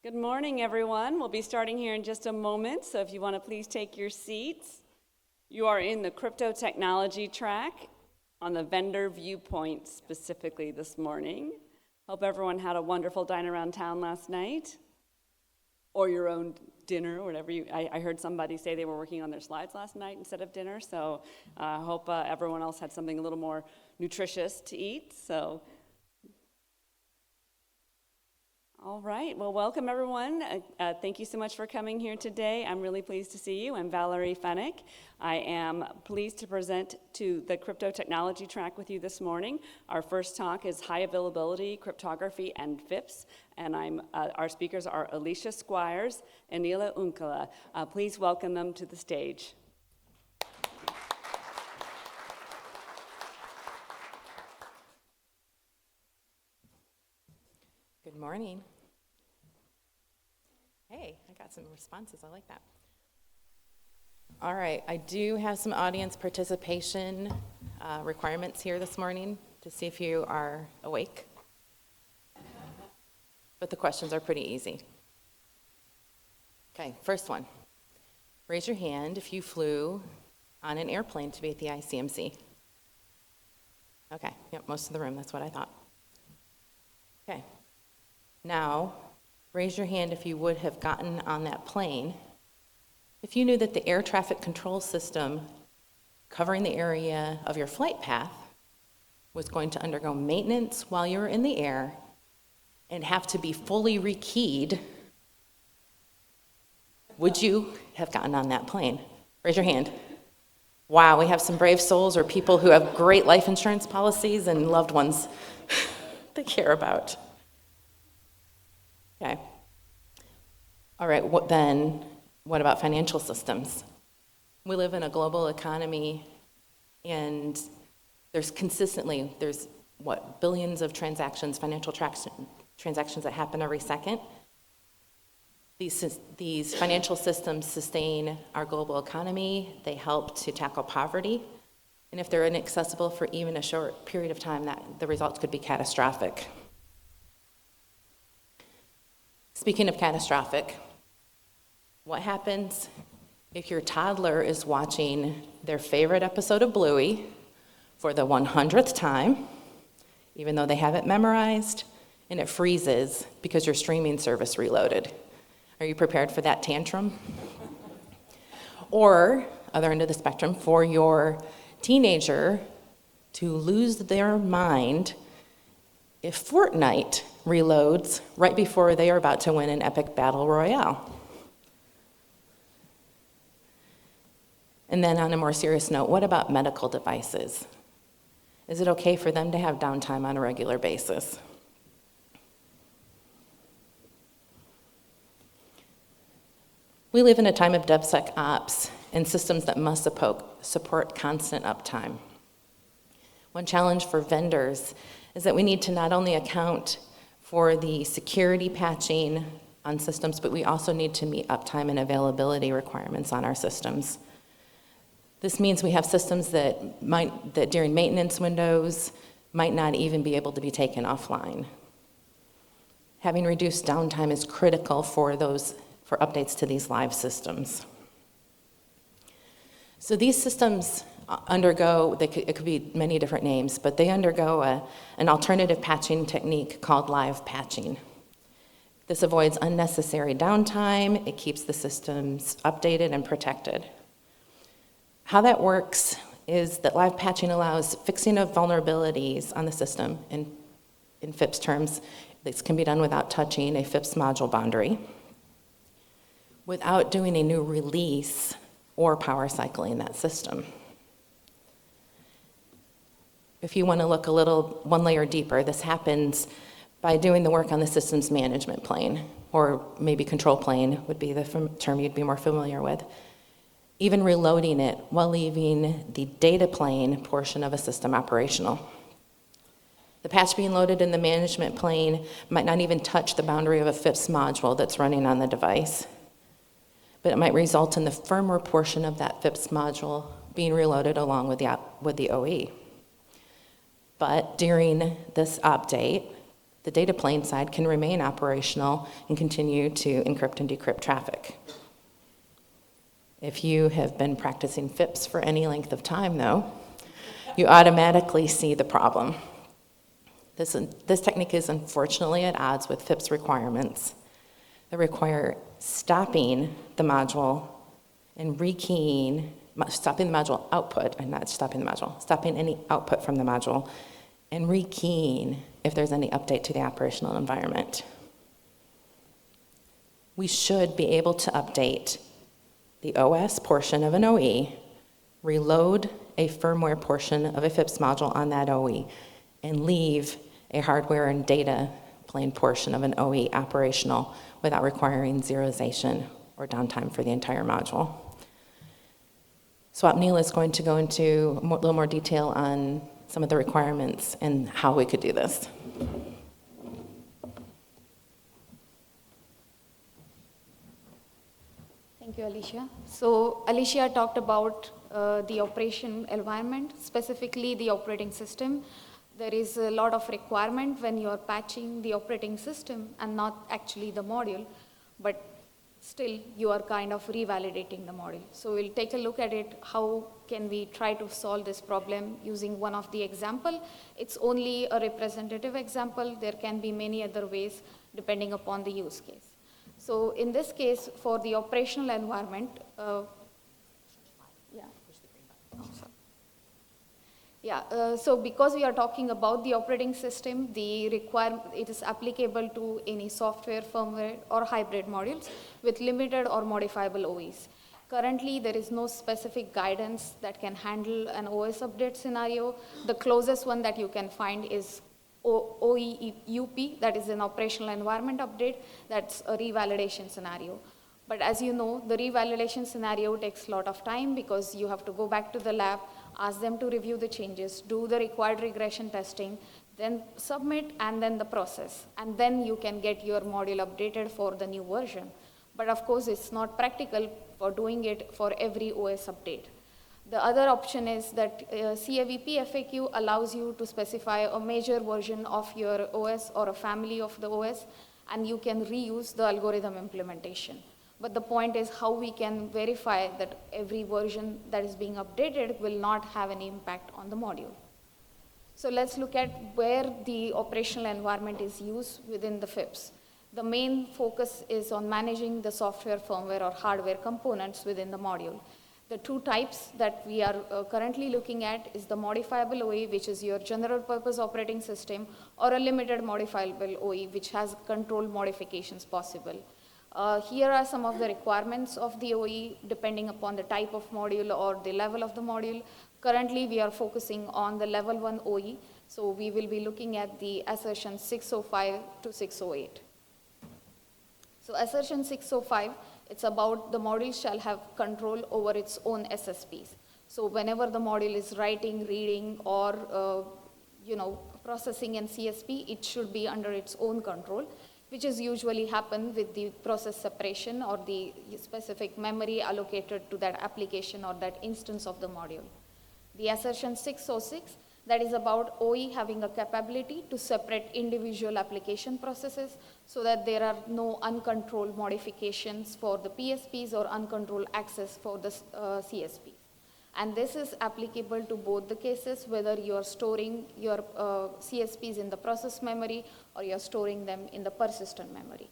Good morning, everyone. We'll be starting here in just a moment, so if you want to please take your seats. You are in the crypto technology track on the vendor Viewpoints specifically this morning. Hope everyone had a wonderful dine around town last night, or your own dinner, whatever I heard somebody say they were working on their slides last night instead of dinner, so I hope everyone else had something a little more nutritious to eat. All right, well, welcome everyone. Thank you so much for coming here today. I'm really pleased to see you. I'm Valerie Fenwick. I am pleased to present to the crypto technology track with you this morning. Our first talk is high availability cryptography and FIPS, and our speakers are Alicia Squires and Neela Unkala. Please welcome them to the stage. Good morning. Hey, I got some responses. I like that. All right, I do have some audience participation requirements here this morning to see if you are awake. But the questions are pretty easy. Okay, first one. Raise your hand if you flew on an airplane to be at the ICMC. Okay, yep, most of the room, that's what I thought. Okay. Now, raise your hand if you would have gotten on that plane if you knew that the air traffic control system covering the area of your flight path was going to undergo maintenance while you were in the air and have to be fully rekeyed. Would you have gotten on that plane? Raise your hand. Wow, we have some brave souls or people who have great life insurance policies and loved ones they care about. Okay. All right, what about financial systems? We live in a global economy, and there's billions of transactions, financial transactions that happen every second. These financial systems sustain our global economy. They help to tackle poverty. And if they're inaccessible for even a short period of time, the results could be catastrophic. Speaking of catastrophic, what happens if your toddler is watching their favorite episode of Bluey for the 100th time, even though they have it memorized, and it freezes because your streaming service reloaded? Are you prepared for that tantrum? Or, other end of the spectrum, for your teenager to lose their mind if Fortnite reloads right before they are about to win an epic battle royale. And then on a more serious note, what about medical devices? Is it okay for them to have downtime on a regular basis? We live in a time of DevSecOps and systems that must support constant uptime. One challenge for vendors is that we need to not only account for the security patching on systems, but we also need to meet uptime and availability requirements on our systems. This means we have systems that during maintenance windows might not even be able to be taken offline. Having reduced downtime is critical for updates to these live systems. So these systems it could be many different names, but they undergo an alternative patching technique called live patching. This avoids unnecessary downtime. It keeps the systems updated and protected. How that works is that live patching allows fixing of vulnerabilities on the system. In FIPS terms, this can be done without touching a FIPS module boundary, without doing a new release or power cycling that system. If you want to look one layer deeper, this happens by doing the work on the systems management plane, or maybe control plane would be the term you'd be more familiar with. Even reloading it while leaving the data plane portion of a system operational. The patch being loaded in the management plane might not even touch the boundary of a FIPS module that's running on the device, but it might result in the firmware portion of that FIPS module being reloaded along with the OE. But during this update, the data plane side can remain operational and continue to encrypt and decrypt traffic. If you have been practicing FIPS for any length of time, though, you automatically see the problem. This technique is unfortunately at odds with FIPS requirements that require stopping the module and rekeying, stopping the module output, and not stopping the module, stopping any output from the module, and rekeying if there's any update to the operational environment. We should be able to update the OS portion of an OE, reload a firmware portion of a FIPS module on that OE, and leave a hardware and data plane portion of an OE operational without requiring zeroization or downtime for the entire module. Swapnil is going to go into a little more detail on some of the requirements and how we could do this. Thank you, Alicia. So Alicia talked about the operation environment, specifically the operating system. There is a lot of requirement when you are patching the operating system and not actually the module, but still you are kind of revalidating the module. So we'll take a look at it. How can we try to solve this problem using one of the example? It's only a representative example. There can be many other ways depending upon the use case. So in this case, for the operational environment, so because we are talking about the operating system, it is applicable to any software, firmware, or hybrid modules with limited or modifiable OEs. Currently, there is no specific guidance that can handle an OS update scenario. The closest one that you can find is OEUP, that is an operational environment update. That's a revalidation scenario. But as you know, the revalidation scenario takes a lot of time because you have to go back to the lab, ask them to review the changes, do the required regression testing, then submit, and then the process. And then you can get your module updated for the new version. But of course, it's not practical for doing it for every OS update. The other option is that CAVP FAQ allows you to specify a major version of your OS or a family of the OS, and you can reuse the algorithm implementation. But the point is how we can verify that every version that is being updated will not have any impact on the module. So let's look at where the operational environment is used within the FIPS. The main focus is on managing the software, firmware, or hardware components within the module. The two types that we are currently looking at is the modifiable OE, which is your general purpose operating system, or a limited modifiable OE, which has control modifications possible. Here are some of the requirements of the OE depending upon the type of module or the level of the module. Currently, we are focusing on the level 1 OE, so we will be looking at the assertion 605 to 608. So assertion 605, it's about the module shall have control over its own SSPs. So whenever the module is writing, reading, or processing in CSP, it should be under its own control, which is usually happen with the process separation or the specific memory allocated to that application or that instance of the module. The assertion 606, that is about OE having a capability to separate individual application processes so that there are no uncontrolled modifications for the PSPs or uncontrolled access for the CSPs. And this is applicable to both the cases, whether you are storing your CSPs in the process memory or you are storing them in the persistent memory.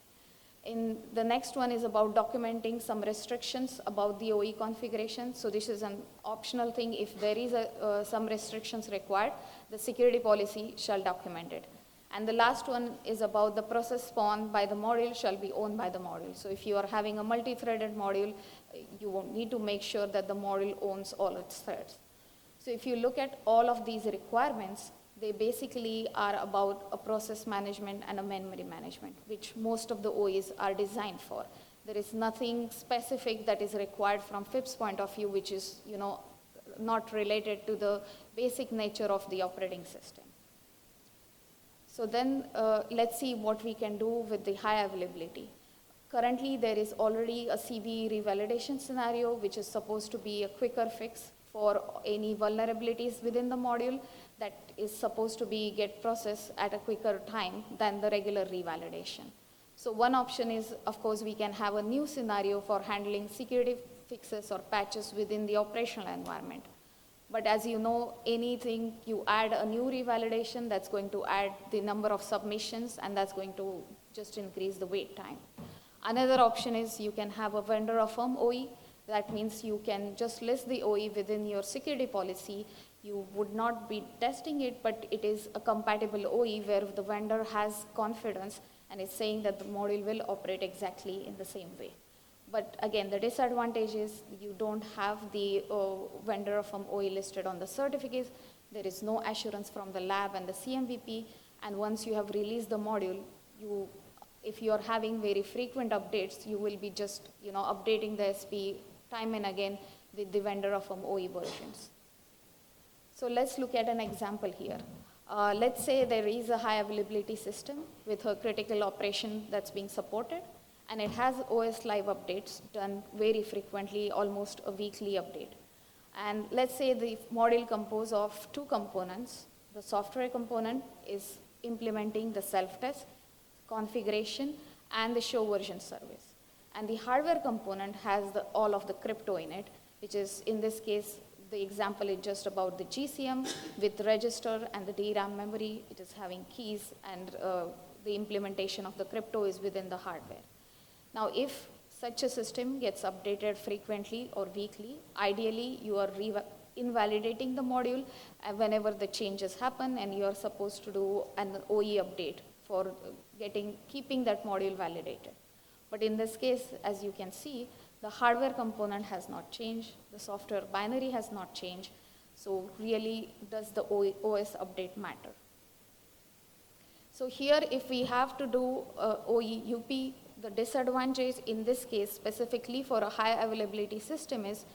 In the next one is about documenting some restrictions about the OE configuration. So this is an optional thing. If there is some restrictions required, the security policy shall document it. And the last one is about the process spawned by the module shall be owned by the module. So if you are having a multi-threaded module, you won't need to make sure that the module owns all its threads. So if you look at all of these requirements, they basically are about a process management and a memory management, which most of the OEs are designed for. There is nothing specific that is required from FIPS point of view, which is not related to the basic nature of the operating system. So then let's see what we can do with the high availability. Currently, there is already a CVE revalidation scenario, which is supposed to be a quicker fix for any vulnerabilities within the module that is supposed to be get processed at a quicker time than the regular revalidation. So one option is, of course, we can have a new scenario for handling security fixes or patches within the operational environment. But as you know, anything you add a new revalidation, that's going to add the number of submissions, and that's going to just increase the wait time. Another option is you can have a vendor affirm OE. That means you can just list the OE within your security policy. You would not be testing it, but it is a compatible OE where the vendor has confidence and is saying that the module will operate exactly in the same way. But again, the disadvantage is you don't have the vendor from OE listed on the certificates. There is no assurance from the lab and the CMVP. And once you have released the module, if you are having very frequent updates, you will be just updating the SP time and again with the vendor from OE versions. So let's look at an example here. Let's say there is a high availability system with a critical operation that's being supported, and it has OS live updates done very frequently, almost a weekly update. And let's say the module composed of two components. The software component is implementing the self-test, configuration, and the show version service. And the hardware component has all of the crypto in it, which is, in this case, the example is just about the GCM with register and the DRAM memory. It is having keys, and the implementation of the crypto is within the hardware. Now, if such a system gets updated frequently or weekly, ideally you are invalidating the module whenever the changes happen, and you are supposed to do an OE update for keeping that module validated. But in this case, as you can see, the hardware component has not changed, the software binary has not changed, so really does the OS update matter? So here, if we have to do OE UP, the disadvantage in this case specifically for a high availability system is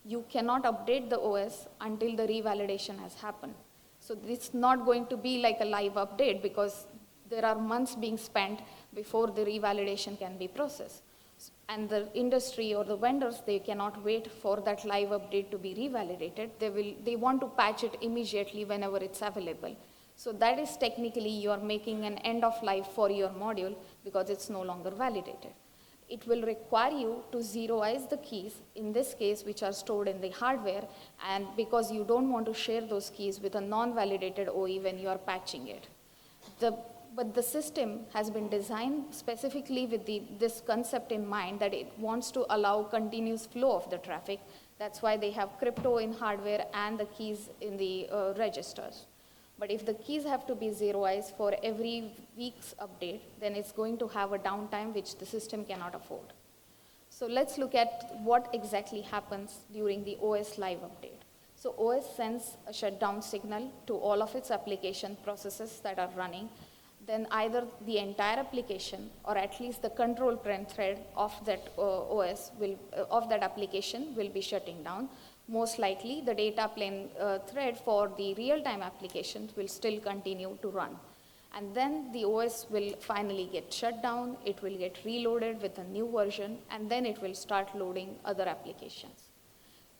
you cannot update the OS until the revalidation has happened. So it's not going to be like a live update because there are months being spent before the revalidation can be processed. And the industry or the vendors, they cannot wait for that live update to be revalidated. They want to patch it immediately whenever it's available. So that is technically you are making an end of life for your module because it's no longer validated. It will require you to zeroize the keys, in this case, which are stored in the hardware, and because you don't want to share those keys with a non-validated OE when you are patching it. But the system has been designed specifically with this concept in mind that it wants to allow continuous flow of the traffic. That's why they have crypto in hardware and the keys in the registers. But if the keys have to be zeroized for every week's update, then it's going to have a downtime which the system cannot afford. So let's look at what exactly happens during the OS live update. So OS sends a shutdown signal to all of its application processes that are running. Then either the entire application or at least the control plane thread of that of that application will be shutting down. Most likely the data plane thread for the real-time applications will still continue to run. And then the OS will finally get shut down, it will get reloaded with a new version, and then it will start loading other applications.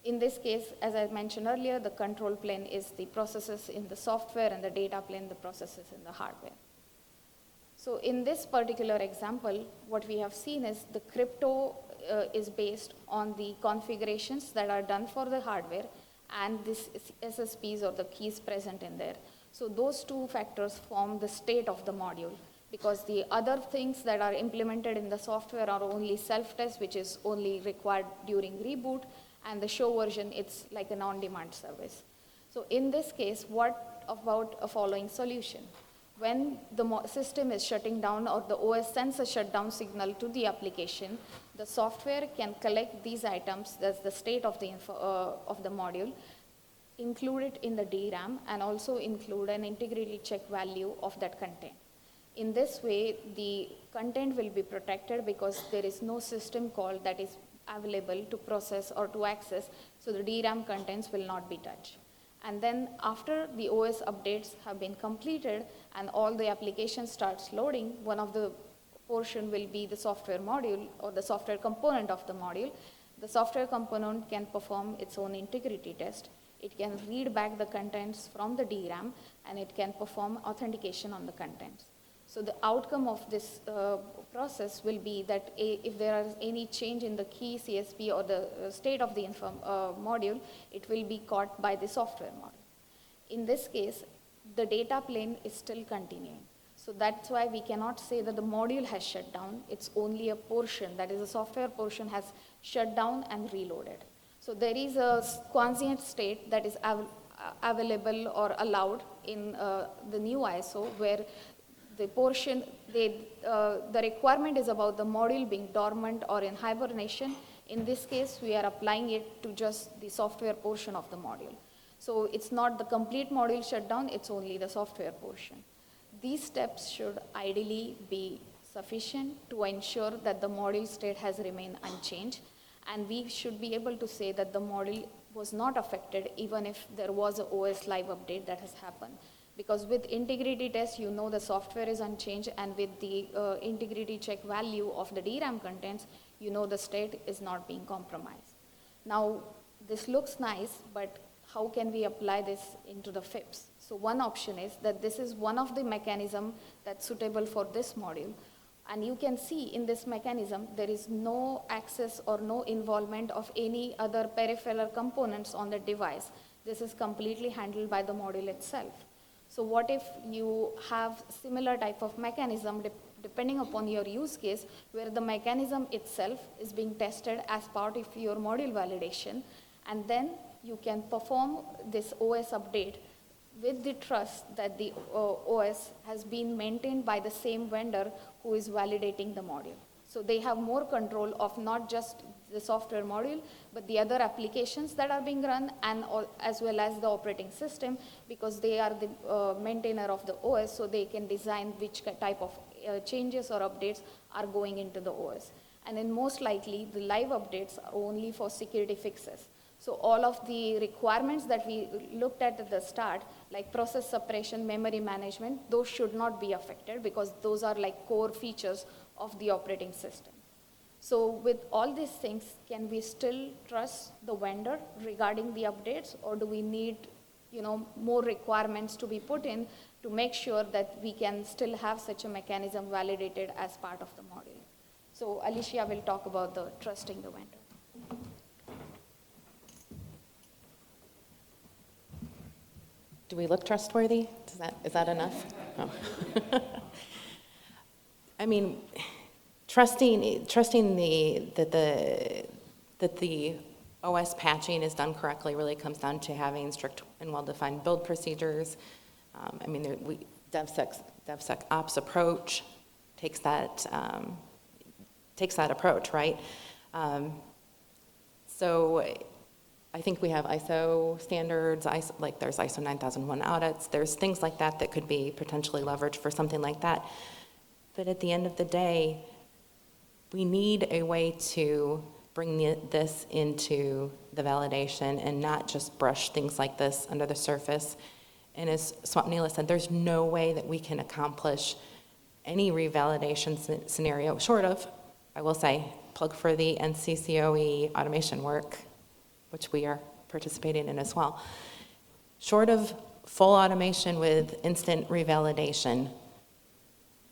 In this case, as I mentioned earlier, the control plane is the processes in the software and the data plane, the processes in the hardware. So in this particular example, what we have seen is the crypto is based on the configurations that are done for the hardware and this SSPs or the keys present in there. So those two factors form the state of the module, because the other things that are implemented in the software are only self-test, which is only required during reboot, and the show version, it's like an on-demand service. So in this case, what about a following solution? When the system is shutting down or the OS sends a shutdown signal to the application, the software can collect these items, that's the state of the module, include it in the DRAM, and also include an integrity check value of that content. In this way, the content will be protected because there is no system call that is available to process or to access, so the DRAM contents will not be touched. And then after the OS updates have been completed and all the application starts loading, one of the portion will be the software module or the software component of the module. The software component can perform its own integrity test. it can read back the contents from the DRAM, and it can perform authentication on the contents. So the outcome of this process will be that if there is any change in the key CSP or the state of the module, it will be caught by the software module. In this case, the data plane is still continuing. So that's why we cannot say that the module has shut down. It's only a portion, that is the software portion has shut down and reloaded. So there is a transient state that is available or allowed in the new ISO, where the portion, the requirement is about the module being dormant or in hibernation. In this case, we are applying it to just the software portion of the module. So it's not the complete module shutdown, it's only the software portion. These steps should ideally be sufficient to ensure that the module state has remained unchanged, and we should be able to say that the module was not affected even if there was an OS live update that has happened. Because with integrity test, you know the software is unchanged, and with the integrity check value of the DRAM contents, you know the state is not being compromised. Now, this looks nice, but how can we apply this into the FIPS? So one option is that this is one of the mechanisms that's suitable for this module. And you can see in this mechanism, there is no access or no involvement of any other peripheral components on the device. This is completely handled by the module itself. So what if you have similar type of mechanism depending upon your use case, where the mechanism itself is being tested as part of your module validation, and then you can perform this OS update with the trust that the OS has been maintained by the same vendor who is validating the module. So they have more control of not just the software module, but the other applications that are being run, and as well as the operating system, because they are the maintainer of the OS, so they can design which type of changes or updates are going into the OS. And then most likely, the live updates are only for security fixes. So all of the requirements that we looked at the start, like process separation, memory management, those should not be affected, because those are like core features of the operating system. So with all these things, can we still trust the vendor regarding the updates, or do we need more requirements to be put in to make sure that we can still have such a mechanism validated as part of the module? So Alicia will talk about the trusting the vendor. Do we look trustworthy? Is that enough? Oh. I mean, trusting that the OS patching is done correctly really comes down to having strict and well-defined build procedures. I mean, DevSecOps approach takes that approach, right? So I think we have ISO standards, like there's ISO 9001 audits. There's things like that that could be potentially leveraged for something like that. But at the end of the day, we need a way to bring this into the validation and not just brush things like this under the surface. And as Swapnila said, there's no way that we can accomplish any revalidation scenario short of, I will say, plug for the NCCOE automation work, which we are participating in as well. Short of full automation with instant revalidation,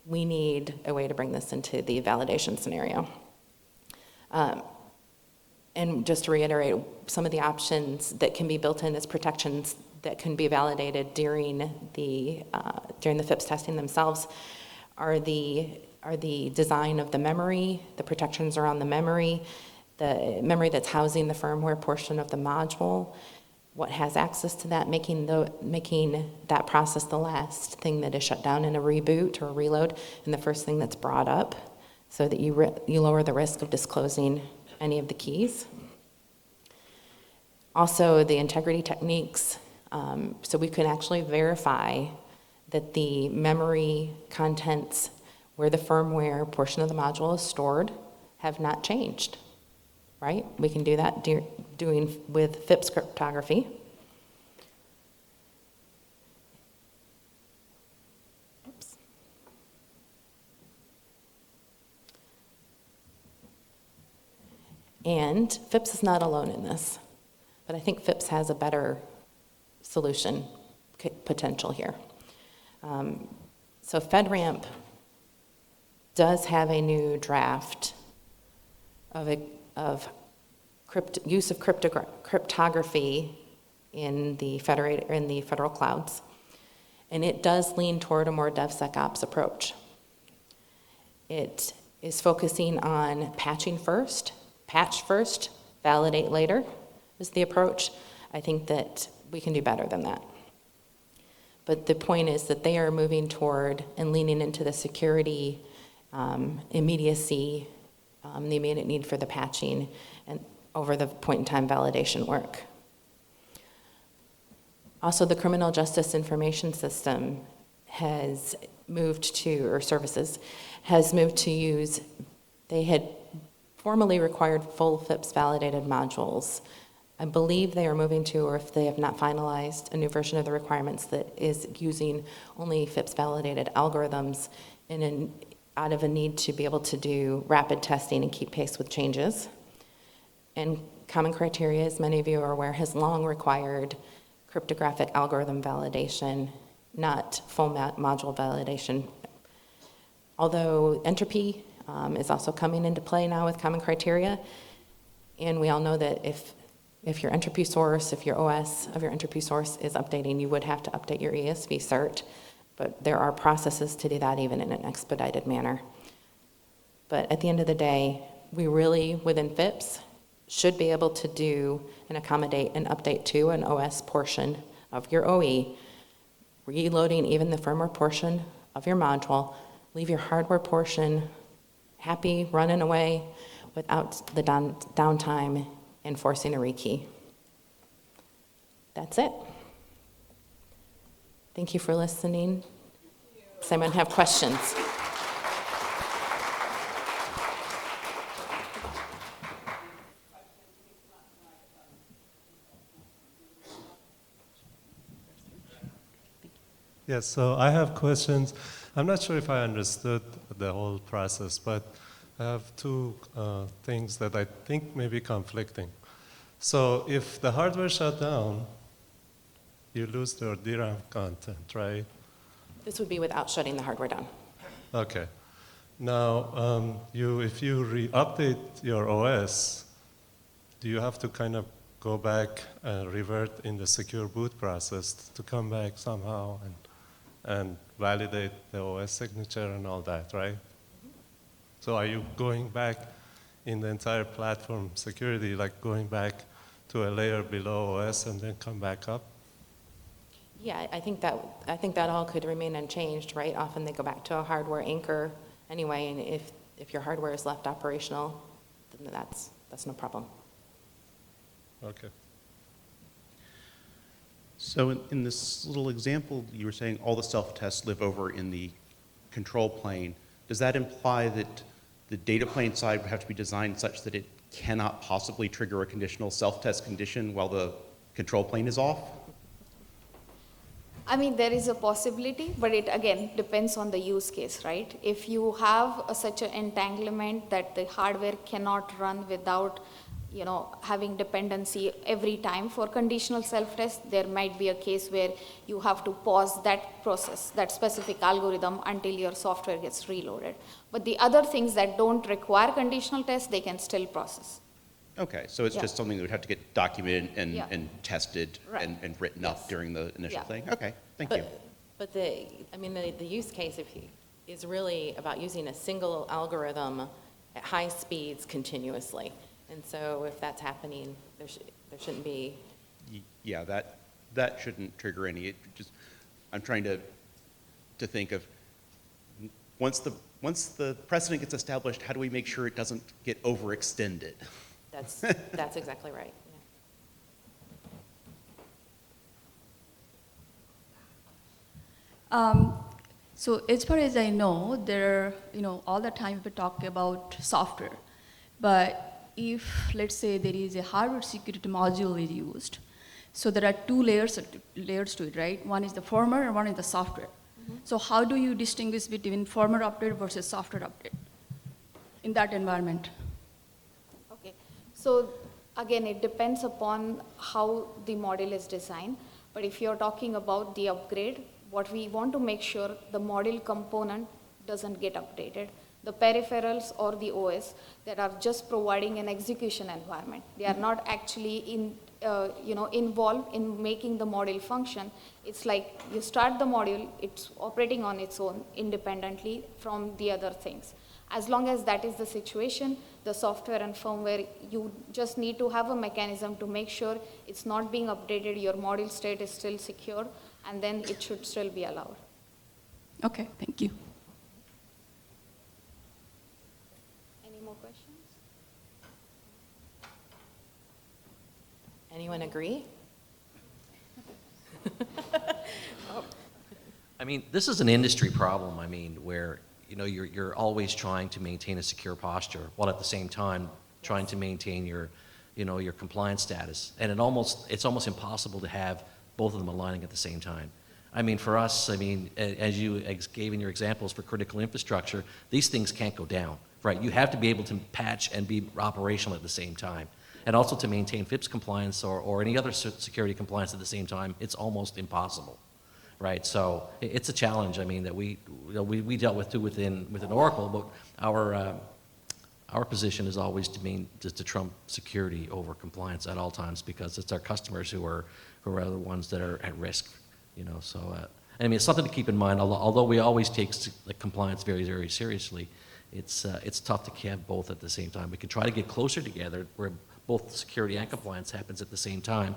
we need a way to bring this into the validation scenario. And just to reiterate, some of the options that can be built in as protections that can be validated during the FIPS testing themselves are the design of the memory, the protections around the memory that's housing the firmware portion of the module, what has access to that, making that process the last thing that is shut down in a reboot or a reload, and the first thing that's brought up, so that you lower the risk of disclosing any of the keys. Also, the integrity techniques, so we can actually verify that the memory contents where the firmware portion of the module is stored have not changed, right? We can do that with FIPS cryptography. Oops. And FIPS is not alone in this, but I think FIPS has a better solution potential here. So FedRAMP does have a new draft of use of cryptography in the federal clouds, and it does lean toward a more DevSecOps approach. It is focusing on patch first, validate later is the approach. I think that we can do better than that. But the point is that they are moving toward and leaning into the security, immediacy, the immediate need for the patching, and over the point-in-time validation work. Also, the Criminal Justice Information System has moved to, or services, has moved to use, they had formerly required full FIPS validated modules. I believe they are moving to, or if they have not finalized, a new version of the requirements that is using only FIPS validated algorithms out of a need to be able to do rapid testing and keep pace with changes. And Common Criteria, as many of you are aware, has long required cryptographic algorithm validation, not full module validation. Although entropy is also coming into play now with Common Criteria, and we all know that if your entropy source, if your OS of your entropy source is updating, you would have to update your ESV cert, but there are processes to do that even in an expedited manner. But at the end of the day, we really, within FIPS, should be able to do and accommodate an update to an OS portion of your OE, reloading even the firmware portion of your module, leave your hardware portion happy, running away without the downtime and forcing a rekey. That's it. Thank you for listening. Does anyone have questions? Yes, so I have questions. I'm not sure if I understood the whole process, but I have two things that I think may be conflicting. So if the hardware shut down, you lose your DRAM content, right? This would be without shutting the hardware down. Okay. Now, if you update your OS, do you have to kind of go back and revert in the secure boot process to come back somehow and validate the OS signature and all that, right? So are you going back in the entire platform security, like going back to a layer below OS and then come back up? Yeah, I think that all could remain unchanged, right? Often they go back to a hardware anchor anyway, and if your hardware is left operational, then that's no problem. Okay. So in this little example, you were saying all the self-tests live over in the control plane. Does that imply that the data plane side would have to be designed such that it cannot possibly trigger a conditional self-test condition while the control plane is off? I mean, there is a possibility, but it again depends on the use case, right? If you have such an entanglement that the hardware cannot run without having dependency every time for conditional self-test, there might be a case where you have to pause that process, that specific algorithm, until your software gets reloaded. But the other things that don't require conditional tests, they can still process. Okay, so it's just something that would have to get documented and tested Right. and written up during the initial thing? Okay, thank you. But the use case is really about using a single algorithm at high speeds continuously. And so if that's happening, there shouldn't be. Yeah, that shouldn't trigger any. I'm trying to think of once the precedent gets established, how do we make sure it doesn't get overextended? That's exactly right. Yeah. So as far as I know, all the time we talk about software, but if, let's say, there is a hardware security module is used, so there are two layers to it, right? One is the firmware and one is the software. Mm-hmm. So how do you distinguish between firmware update versus software update in that environment? Okay, so again, it depends upon how the model is designed. But if you're talking about the upgrade, what we want to make sure the module component doesn't get updated. The peripherals or the OS that are just providing an execution environment. They are not actually involved in making the module function. It's like you start the module, it's operating on its own independently from the other things. As long as that is the situation, the software and firmware, you just need to have a mechanism to make sure it's not being updated, your module state is still secure, and then it should still be allowed. Okay, thank you. Any more questions? Anyone agree? I mean, this is an industry problem, I mean, where, you know, you're always trying to maintain a secure posture while at the same time trying to maintain your, you know, your compliance status. And it's almost impossible to have both of them aligning at the same time. I mean, for us, I mean, as you gave in your examples for critical infrastructure, these things can't go down, right? You have to be able to patch and be operational at the same time. And also to maintain FIPS compliance or any other security compliance at the same time, it's almost impossible, right? So it's a challenge, I mean, that we dealt with too within Oracle, but our position is always to trump security over compliance at all times, because it's our customers who are the ones that are at risk, you know. So I mean, it's something to keep in mind. Although we always take compliance very, very seriously, it's tough to have both at the same time. We can try to get closer together where both security and compliance happens at the same time,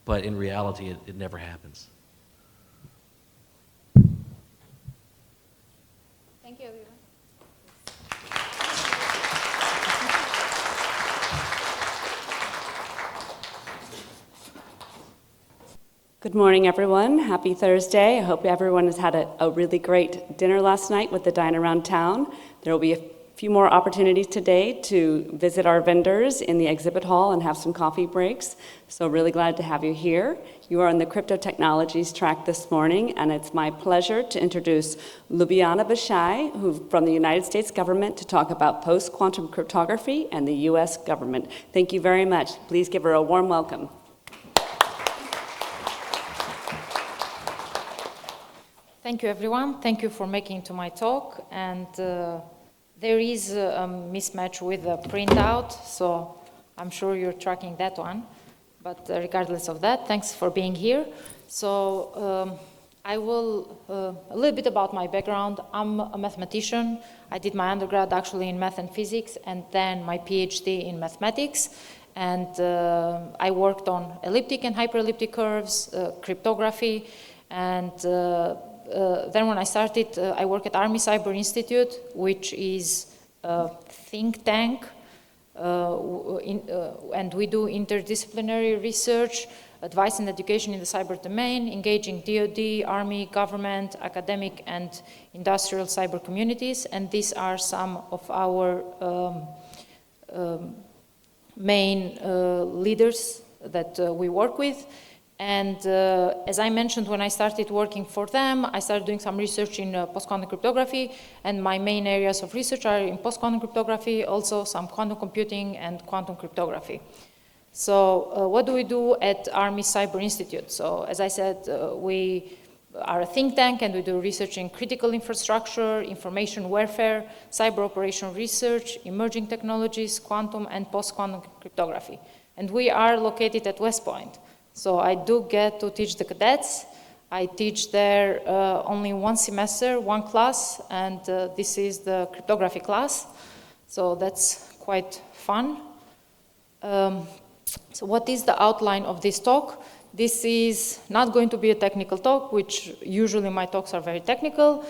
but in reality, it never happens. Thank you, everyone. Good morning, everyone. Happy Thursday. I hope everyone has had a really great dinner last night with the Dine Around Town. There will be a few more opportunities today to visit our vendors in the exhibit hall and have some coffee breaks. So really glad to have you here. You are on the Crypto Technologies track this morning, and it's my pleasure to introduce Lubjana Beshaj, from the United States government, to talk about post-quantum cryptography and the US government. Thank you very much. Please give her a warm welcome. Thank you, everyone. Thank you for making it to my talk. And there is a mismatch with the printout, so I'm sure you're tracking that one. But regardless of that, thanks for being here. So I will, a little bit about my background. I'm a mathematician. I did my undergrad actually in math and physics, and then my PhD in mathematics. And I worked on elliptic and hyperelliptic curves, cryptography, and then when I started, I work at Army Cyber Institute, which is a think tank, and we do interdisciplinary research, advice and education in the cyber domain, engaging DoD, Army, government, academic, and industrial cyber communities. And these are some of our main leaders that we work with. And as I mentioned, when I started working for them, I started doing some research in post-quantum cryptography, and my main areas of research are in post-quantum cryptography, also some quantum computing and quantum cryptography. So what do we do at Army Cyber Institute? So as I said, we are a think tank, and we do research in critical infrastructure, information warfare, cyber operation research, emerging technologies, quantum and post-quantum cryptography. And we are located at West Point. So I do get to teach the cadets. I teach there only one semester, one class, and this is the cryptography class. So that's quite fun. So what is the outline of this talk? This is not going to be a technical talk, which usually my talks are very technical,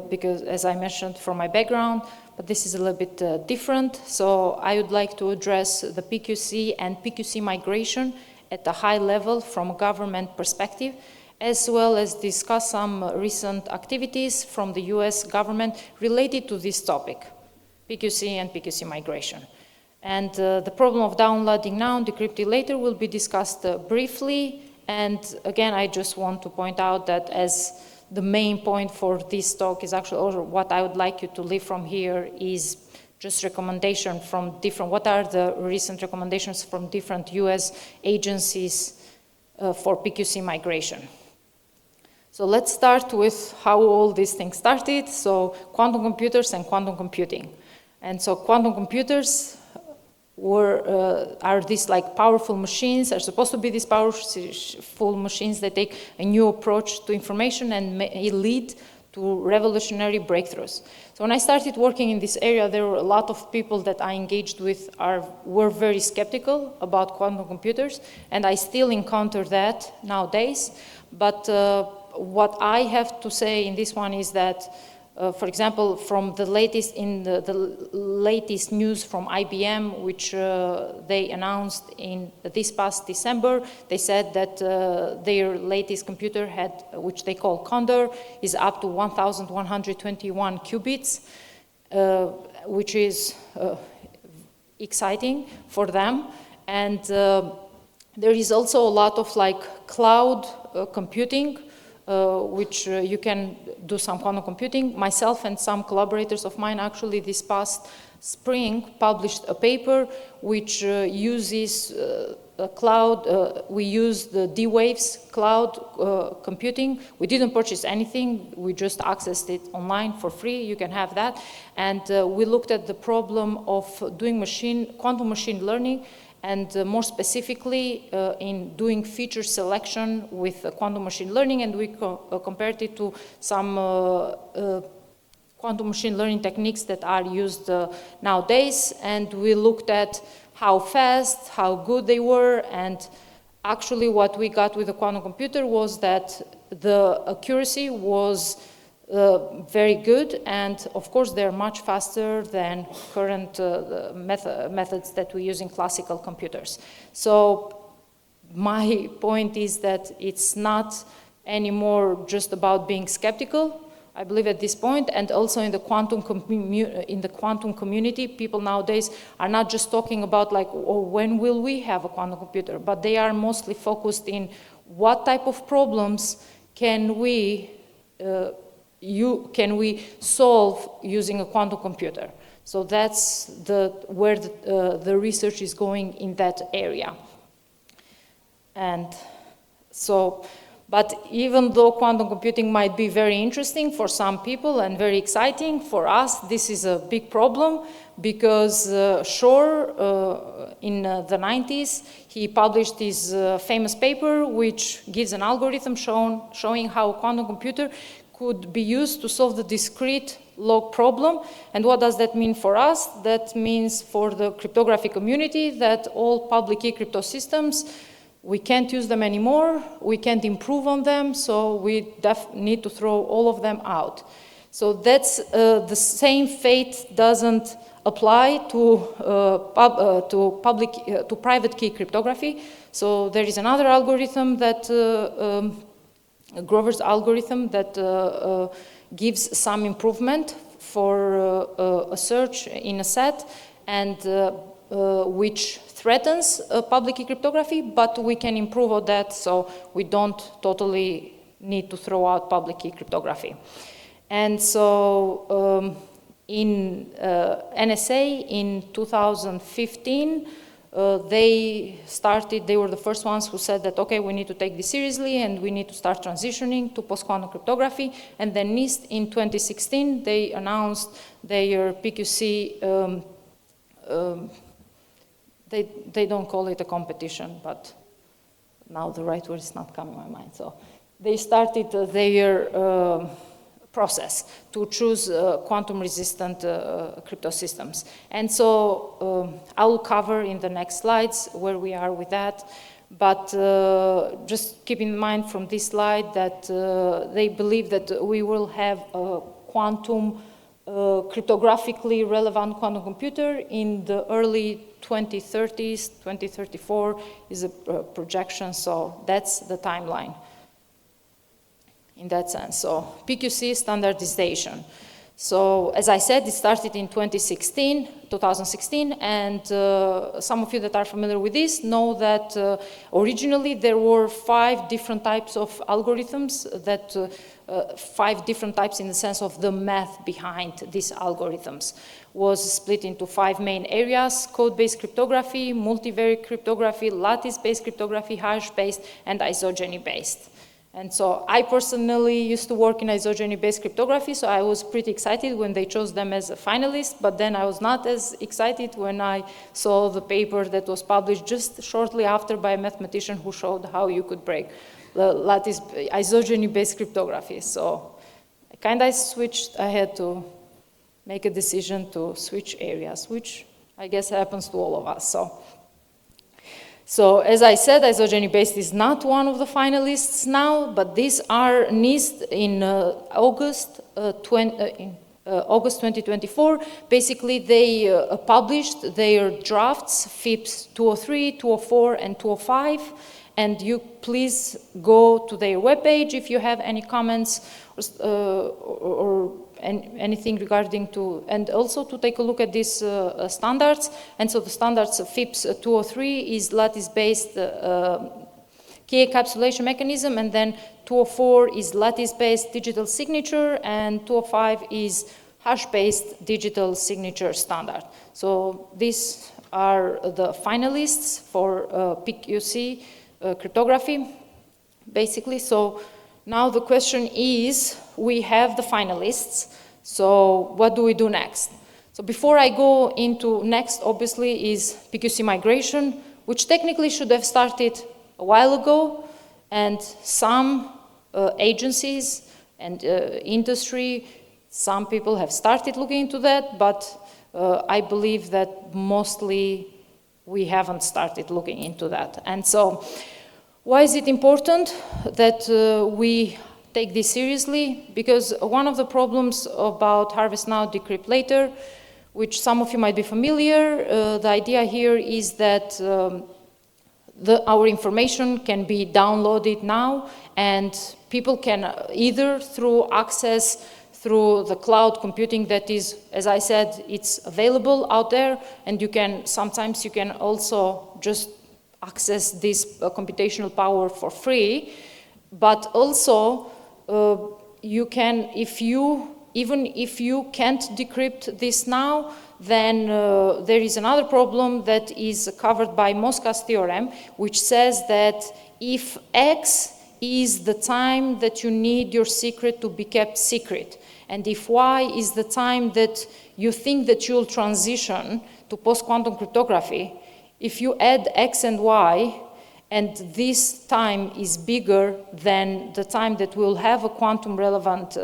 because as I mentioned from my background, but this is a little bit different. So I would like to address the PQC and PQC migration at a high level from a government perspective, as well as discuss some recent activities from the US government related to this topic, PQC and PQC migration. And the problem of downloading now, decrypting later will be discussed briefly. And again, I just want to point out that as the main point for this talk is actually, or what I would like you to leave from here is just recommendation from different, what are the recent recommendations from different US agencies for PQC migration. So let's start with how all these things started. So quantum computers and quantum computing. And so quantum computers are these like powerful machines, are supposed to be these powerful machines that take a new approach to information and may lead to revolutionary breakthroughs. So when I started working in this area, there were a lot of people that I engaged with were very skeptical about quantum computers, and I still encounter that nowadays. But what I have to say in this one is that, for example, from the latest latest news from IBM, which they announced in this past December, they said that their latest computer which they call Condor, is up to 1,121 qubits, which is exciting for them. And there is also a lot of like cloud computing, which you can do some quantum computing. Myself and some collaborators of mine actually this past spring published a paper which uses a cloud, we used the D-Waves cloud computing. We didn't purchase anything, we just accessed it online for free, you can have that. And we looked at the problem of doing quantum machine learning, and more specifically in doing feature selection with quantum machine learning, and we compared it to some quantum machine learning techniques that are used nowadays, and we looked at how fast, how good they were, and actually what we got with the quantum computer was that the accuracy was very good, and of course they're much faster than current methods that we use in classical computers. So my point is that it's not anymore just about being skeptical, I believe at this point, and also in the quantum community, people nowadays are not just talking about like, oh, when will we have a quantum computer, but they are mostly focused in what type of problems can we solve using a quantum computer. So that's where the research is going in that area. And so, but even though quantum computing might be very interesting for some people and very exciting, for us this is a big problem because Shor in the 90s, he published his famous paper which gives an algorithm showing how a quantum computer could be used to solve the discrete log problem. And what does that mean for us? That means for the cryptography community that all public key crypto systems, we can't use them anymore, we can't improve on them, so we need to throw all of them out. So that's the same fate doesn't apply to private key cryptography. So there is another algorithm that Grover's algorithm that gives some improvement for a search in a set, and which threatens public key cryptography, but we can improve on that, so we don't totally need to throw out public key cryptography. And so in NSA in 2015, they were the first ones who said that, okay, we need to take this seriously and we need to start transitioning to post-quantum cryptography. And then NIST in 2016, they announced their PQC, they don't call it a competition, but now the right word is not coming to my mind. So they started their process to choose quantum-resistant crypto systems. And so I will cover in the next slides where we are with that. But just keep in mind from this slide that they believe that we will have a quantum, cryptographically relevant quantum computer in the early 2030s, 2034 is a projection, so that's the timeline in that sense. So PQC standardization. So as I said, it started in 2016, and some of you that are familiar with this know that originally there were 5 different types of algorithms, that 5 different types in the sense of the math behind these algorithms was split into 5 main areas: code-based cryptography, multivariate cryptography, lattice-based cryptography, hash-based, and isogeny-based. And so I personally used to work in isogeny-based cryptography, so I was pretty excited when they chose them as a finalist, but then I was not as excited when I saw the paper that was published just shortly after by a mathematician who showed how you could break the lattice isogeny-based cryptography. So I kind of switched. I had to make a decision to switch areas, which I guess happens to all of us. So as I said, isogeny-based is not one of the finalists now, but these are NIST in August 2024. Basically, they published their drafts, FIPS 203, 204, and 205. And you please go to their webpage if you have any comments or anything regarding to, and also to take a look at these standards. And so the standards FIPS 203 is lattice-based key encapsulation mechanism, and then 204 is lattice-based digital signature, and 205 is hash-based digital signature standard. So these are the finalists for PQC cryptography, basically. So now the question is, we have the finalists, so what do we do next? So before I go into next, obviously, is PQC migration, which technically should have started a while ago, and some agencies and industry, some people have started looking into that, but I believe that mostly we haven't started looking into that. And so why is it important that we take this seriously? Because one of the problems about Harvest Now, Decrypt Later, which some of you might be familiar, the idea here is that our information can be downloaded now, and people can either through access through the cloud computing that is, as I said, it's available out there, and sometimes you can also just access this computational power for free, but also you can, even if you can't decrypt this now, then there is another problem that is covered by Moscas theorem, which says that if X is the time that you need your secret to be kept secret, and if Y is the time that you think that you'll transition to post-quantum cryptography, if you add X and Y, and this time is bigger than the time that we'll have a quantum relevant,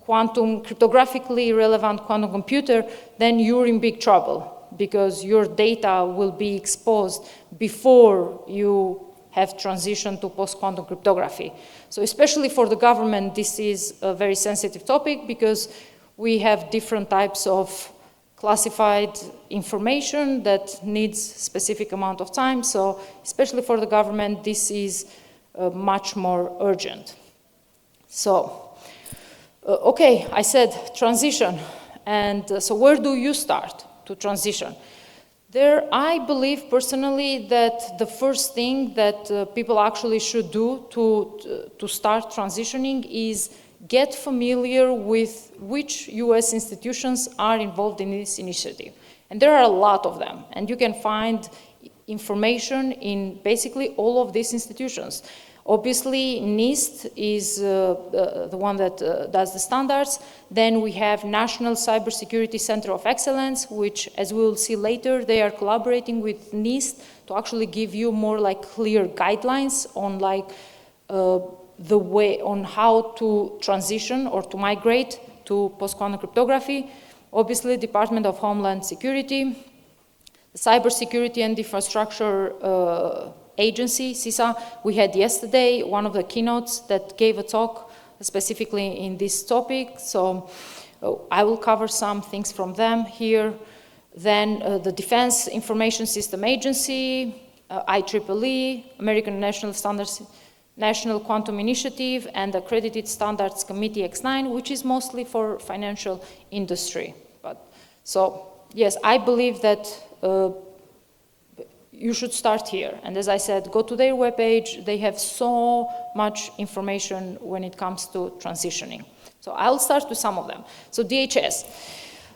cryptographically relevant quantum computer, then you're in big trouble, because your data will be exposed before you have transitioned to post-quantum cryptography. So especially for the government, this is a very sensitive topic, because we have different types of classified information that needs specific amount of time. So especially for the government, this is much more urgent. So, okay, I said transition. And so where do you start to transition? There, I believe personally that the first thing that people actually should do to start transitioning is get familiar with which US institutions are involved in this initiative. And there are a lot of them, and you can find information in basically all of these institutions. Obviously, NIST is the one that does the standards. Then we have National Cybersecurity Center of Excellence, which, as we will see later, they are collaborating with NIST to actually give you more like clear guidelines on like the way on how to transition or to migrate to post-quantum cryptography. Obviously, Department of Homeland Security, the Cybersecurity and Infrastructure Agency, CISA. We had yesterday one of the keynotes that gave a talk specifically in this topic, so I will cover some things from them here. Then the Defense Information System Agency, IEEE, American National Standards National Quantum Initiative, and Accredited Standards Committee X9, which is mostly for financial industry. So yes, I believe that you should start here. And as I said, go to their webpage. They have so much information when it comes to transitioning. So I'll start with some of them. So DHS.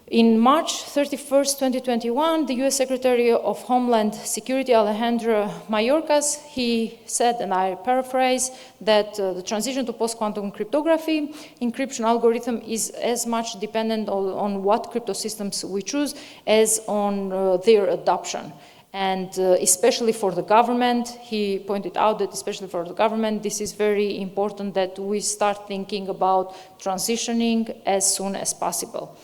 In March 31st, 2021, the US Secretary of Homeland Security, Alejandro Mayorkas, he said, and I paraphrase, that the transition to post-quantum cryptography encryption algorithm is as much dependent on what crypto systems we choose as on their adoption. And especially for the government, he pointed out that especially for the government, this is very important that we start thinking about transitioning as soon as possible.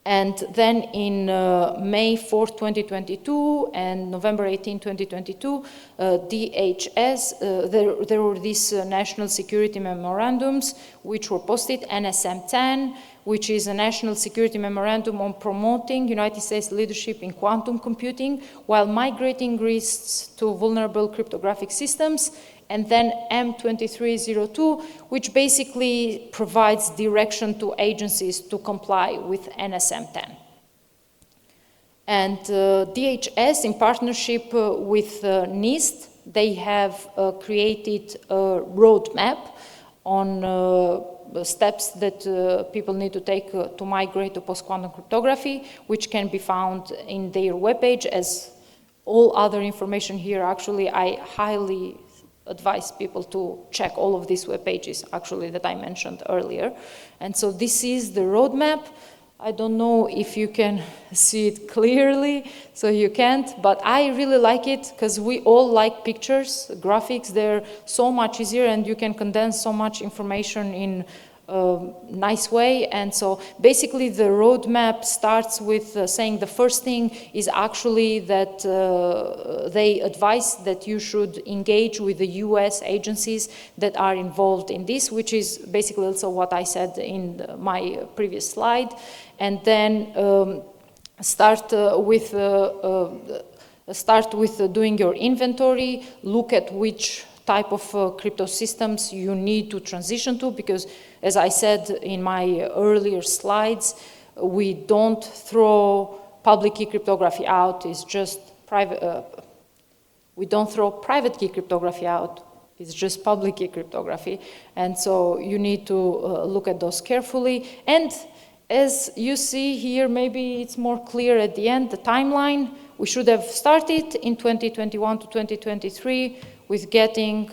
And then in May 4, 2022 and November 18, 2022, DHS, there were these national security memorandums which were posted, NSM 10, which is a national security memorandum on promoting United States leadership in quantum computing while migrating risks to vulnerable cryptographic systems, and then M2302, which basically provides direction to agencies to comply with NSM 10. And DHS, in partnership with NIST, they have created a roadmap on steps that people need to take to migrate to post-quantum cryptography, which can be found in their webpage. As all other information here, actually, I highly advise people to check all of these web pages, actually, that I mentioned earlier. And so this is the roadmap. I don't know if you can see it clearly, so you can't, but I really like it because we all like pictures, graphics. They're so much easier and you can condense so much information in a nice way. And so basically the roadmap starts with saying the first thing is actually that they advise that you should engage with the US agencies that are involved in this, which is basically also what I said in my previous slide. And then start with doing your inventory, look at which type of crypto systems you need to transition to, because as I said in my earlier slides, we don't throw public key cryptography out, it's just private, we don't throw private key cryptography out, it's just public key cryptography. And so you need to look at those carefully. And as you see here, maybe it's more clear at the end, the timeline. We should have started in 2021 to 2023 with getting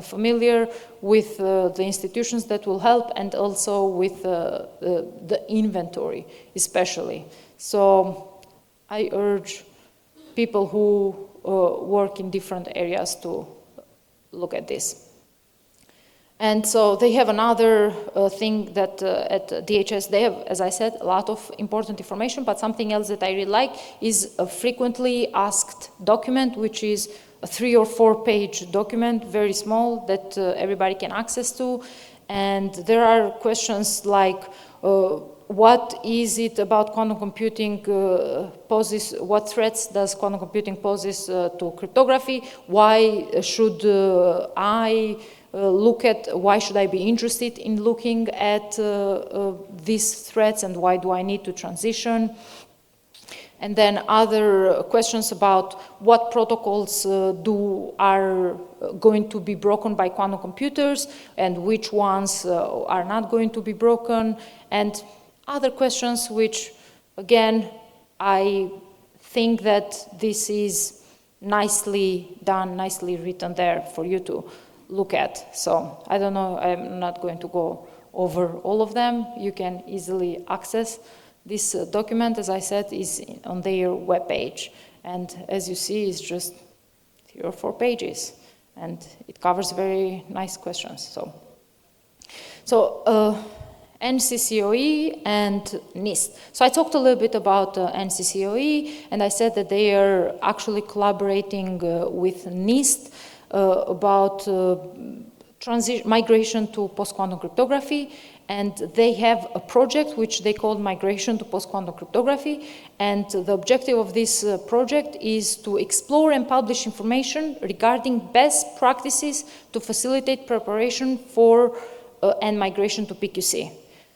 familiar with the institutions that will help, and also with the inventory especially. So I urge people who work in different areas to look at this. And so they have another thing that at DHS, they have, as I said, a lot of important information, but something else that I really like is a frequently asked document, which is a 3 or 4 page document, very small, that everybody can access to. And there are questions like, what is it about quantum computing poses, what threats does quantum computing poses to cryptography? Why should why should I be interested in looking at these threats, and why do I need to transition? And then other questions about what protocols are going to be broken by quantum computers, and which ones are not going to be broken, and other questions which, again, I think that this is nicely done, nicely written there for you to look at. So I don't know, I'm not going to go over all of them. You can easily access this document, as I said, is on their webpage. And as you see, it's just 3 or 4 pages. And it covers very nice questions. So NCCOE and NIST. So I talked a little bit about NCCOE, and I said that they are actually collaborating with NIST about migration to post-quantum cryptography. and they have a project which they call Migration to Post-Quantum Cryptography, and the objective of this project is to explore and publish information regarding best practices to facilitate preparation for and migration to PQC.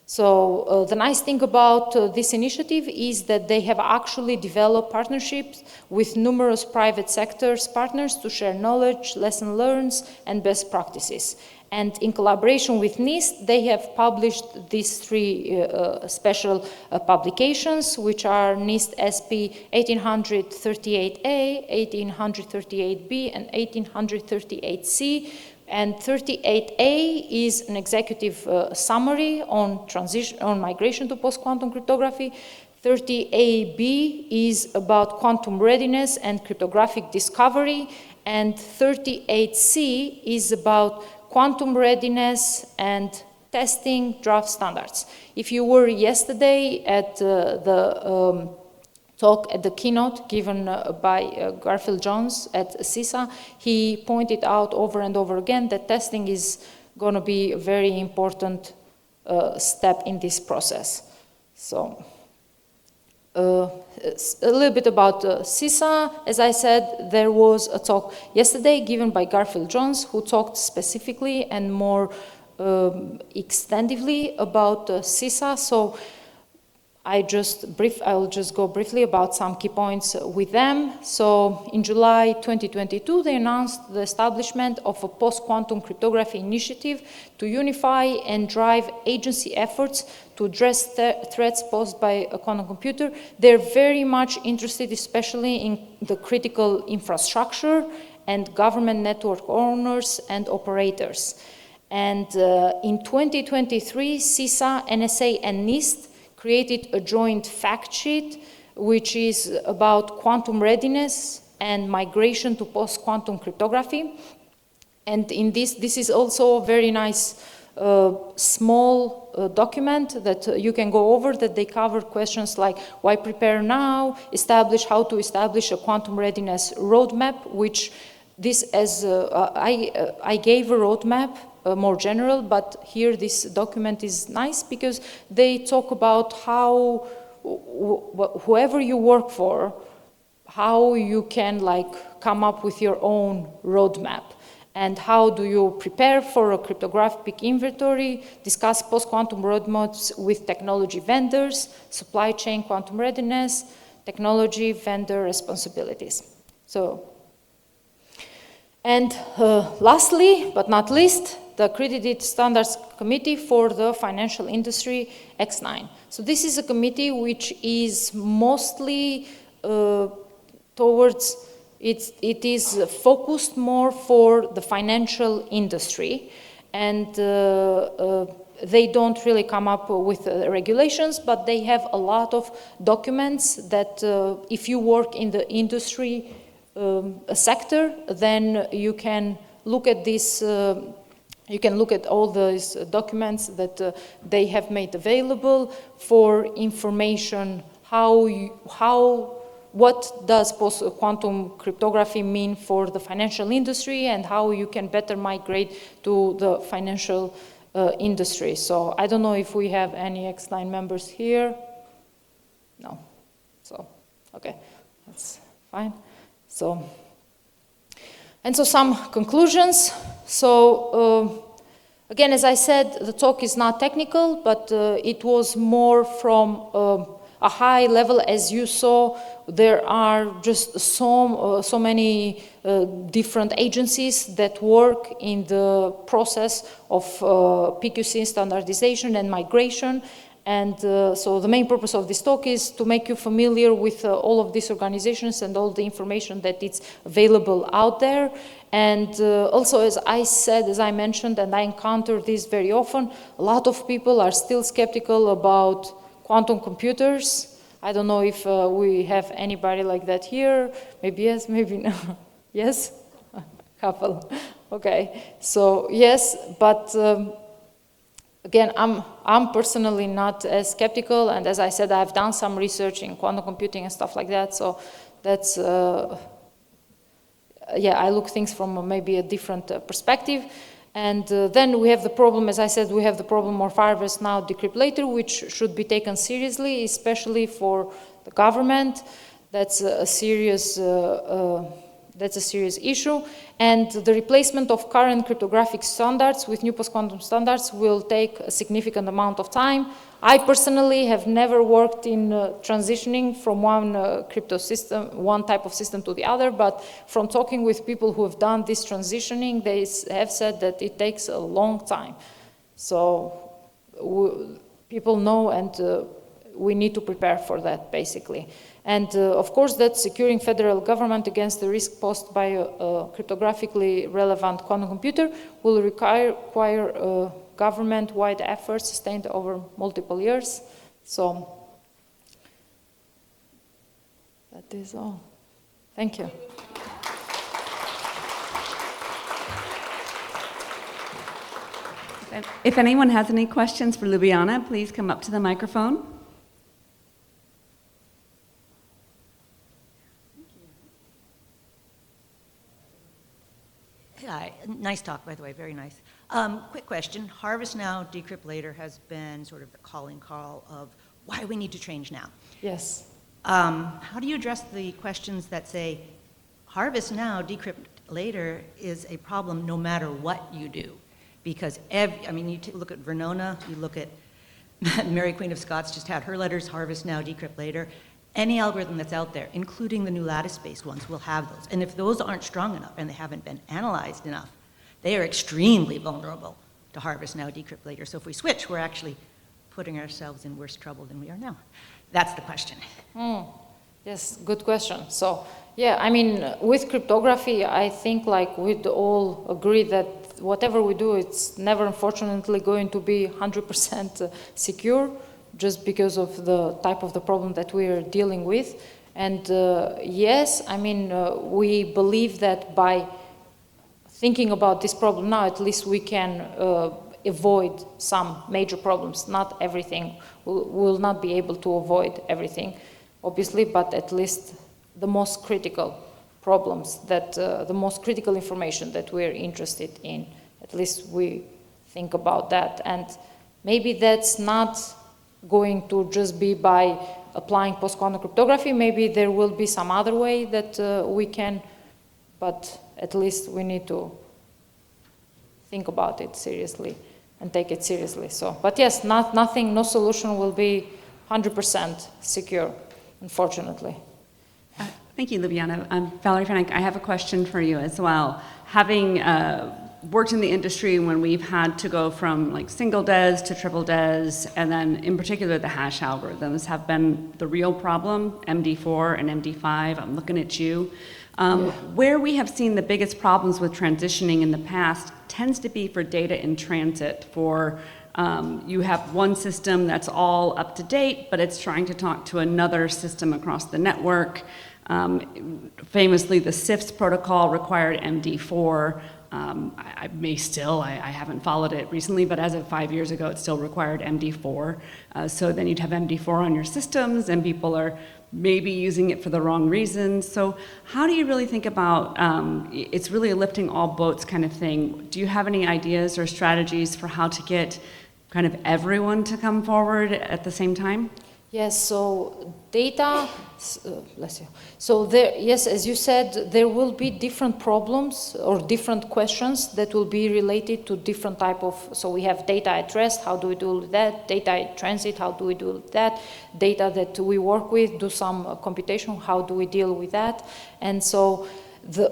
So the nice thing about this initiative is that they have actually developed partnerships with numerous private sectors partners to share knowledge, lessons learned, and best practices. And in collaboration with NIST, they have published these three special publications, which are NIST SP 1838A, 1838B, and 1838C. And 38A is an executive summary on migration to post-quantum cryptography. 30AB is about quantum readiness and cryptographic discovery. And 38C is about quantum readiness and testing draft standards. If you were yesterday at the talk at the keynote given by Garfield Jones at CISA, he pointed out over and over again that testing is going to be a very important step in this process. So a little bit about CISA. As I said, there was a talk yesterday given by Garfield Jones, who talked specifically and more extensively about CISA. So I'll just go briefly about some key points with them. So in July 2022, they announced the establishment of a post-quantum cryptography initiative to unify and drive agency efforts to address threats posed by a quantum computer. They're very much interested, especially in the critical infrastructure and government network owners and operators. And in 2023, CISA, NSA, and NIST created a joint fact sheet, which is about quantum readiness and migration to post-quantum cryptography. And in this is also a very nice small document that you can go over, that they cover questions like why prepare now, how to establish a quantum readiness roadmap, which this as I gave a roadmap, more general, but here this document is nice because they talk about how whoever you work for, how you can come up with your own roadmap, and how do you prepare for a cryptographic inventory, discuss post-quantum roadmaps with technology vendors, supply chain quantum readiness, technology vendor responsibilities. So, and lastly, but not least, the Accredited Standards Committee for the Financial Industry, X9. So this is a committee which is mostly towards, it is focused more for the financial industry, and they don't really come up with regulations, but they have a lot of documents that if you work in the industry sector, then you can look at this. You can look at all those documents that they have made available for information. What does post-quantum cryptography mean for the financial industry, and how you can better migrate to the financial industry. So I don't know if we have any X9 members here. No. So, okay, that's fine. So, and so some conclusions. So, again, as I said, the talk is not technical, but it was more from a high level. As you saw, there are just so many different agencies that work in the process of PQC standardization and migration. And so the main purpose of this talk is to make you familiar with all of these organizations and all the information that is available out there. And also, as I said, as I mentioned, and I encounter this very often, a lot of people are still skeptical about quantum computers. I don't know if we have anybody like that here. Maybe yes, maybe no. Yes? A couple. Okay. So yes, but again, I'm personally not as skeptical, and as I said, I've done some research in quantum computing and stuff like that, so that's, yeah, I look things from maybe a different perspective. And then we have the problem, as I said, we have the problem of harvest now decrypt later, which should be taken seriously, especially for the government. That's a serious issue. And the replacement of current cryptographic standards with new post-quantum standards will take a significant amount of time. I personally have never worked in transitioning from one crypto system, one type of system to the other, but from talking with people who have done this transitioning, they have said that it takes a long time. So people know, and we need to prepare for that, basically. And of course, that securing federal government against the risk posed by a cryptographically relevant quantum computer will require government-wide efforts sustained over multiple years. So that is all. Thank you. If anyone has any questions for Lubjana, please come up to the microphone. Hi, nice talk, by the way, very nice. Quick question, harvest now, decrypt later has been sort of the calling call of why we need to change now. Yes. How do you address the questions that say, harvest now, decrypt later is a problem no matter what you do? Because, you look at Vernona, you look at Mary Queen of Scots just had her letters, harvest now, decrypt later. Any algorithm that's out there, including the new lattice-based ones, will have those. And if those aren't strong enough and they haven't been analyzed enough, they are extremely vulnerable to harvest now, decrypt later. So if we switch, we're actually putting ourselves in worse trouble than we are now. That's the question. Yes, good question. So, yeah, with cryptography, I think we'd all agree that whatever we do, it's never, unfortunately, going to be 100% secure, just because of the type of the problem that we are dealing with. And yes, we believe that by thinking about this problem now, at least we can avoid some major problems. Not everything. We'll not be able to avoid everything, obviously, but at least the most critical problems, that the most critical information that we're interested in, at least we think about that. And maybe that's not going to just be by applying post-quantum cryptography. Maybe there will be some other way that we can, but at least we need to think about it seriously and take it seriously. So, but yes, no solution will be 100% secure, unfortunately. Thank you, Lubjana. Valerie Fenwick, I have a question for you as well. Having worked in the industry when we've had to go from single DES to triple DES, and then in particular the hash algorithms have been the real problem, MD4 and MD5. I'm looking at you. Where we have seen the biggest problems with transitioning in the past tends to be for data in transit. For you have one system that's all up to date, but it's trying to talk to another system across the network. Famously, the CIFS protocol required MD4. I haven't followed it recently, but as of 5 years ago, it still required MD4. So then you'd have MD4 on your systems, and people are maybe using it for the wrong reasons. So how do you really think about, it's really a lifting all boats kind of thing. Do you have any ideas or strategies for how to get kind of everyone to come forward at the same time? Yes, so data, bless you. So there, yes, as you said, there will be different problems or different questions that will be related to different type of, so we have data at rest, how do we do that? Data at transit, how do we do that? Data that we work with, do some computation, how do we deal with that? And so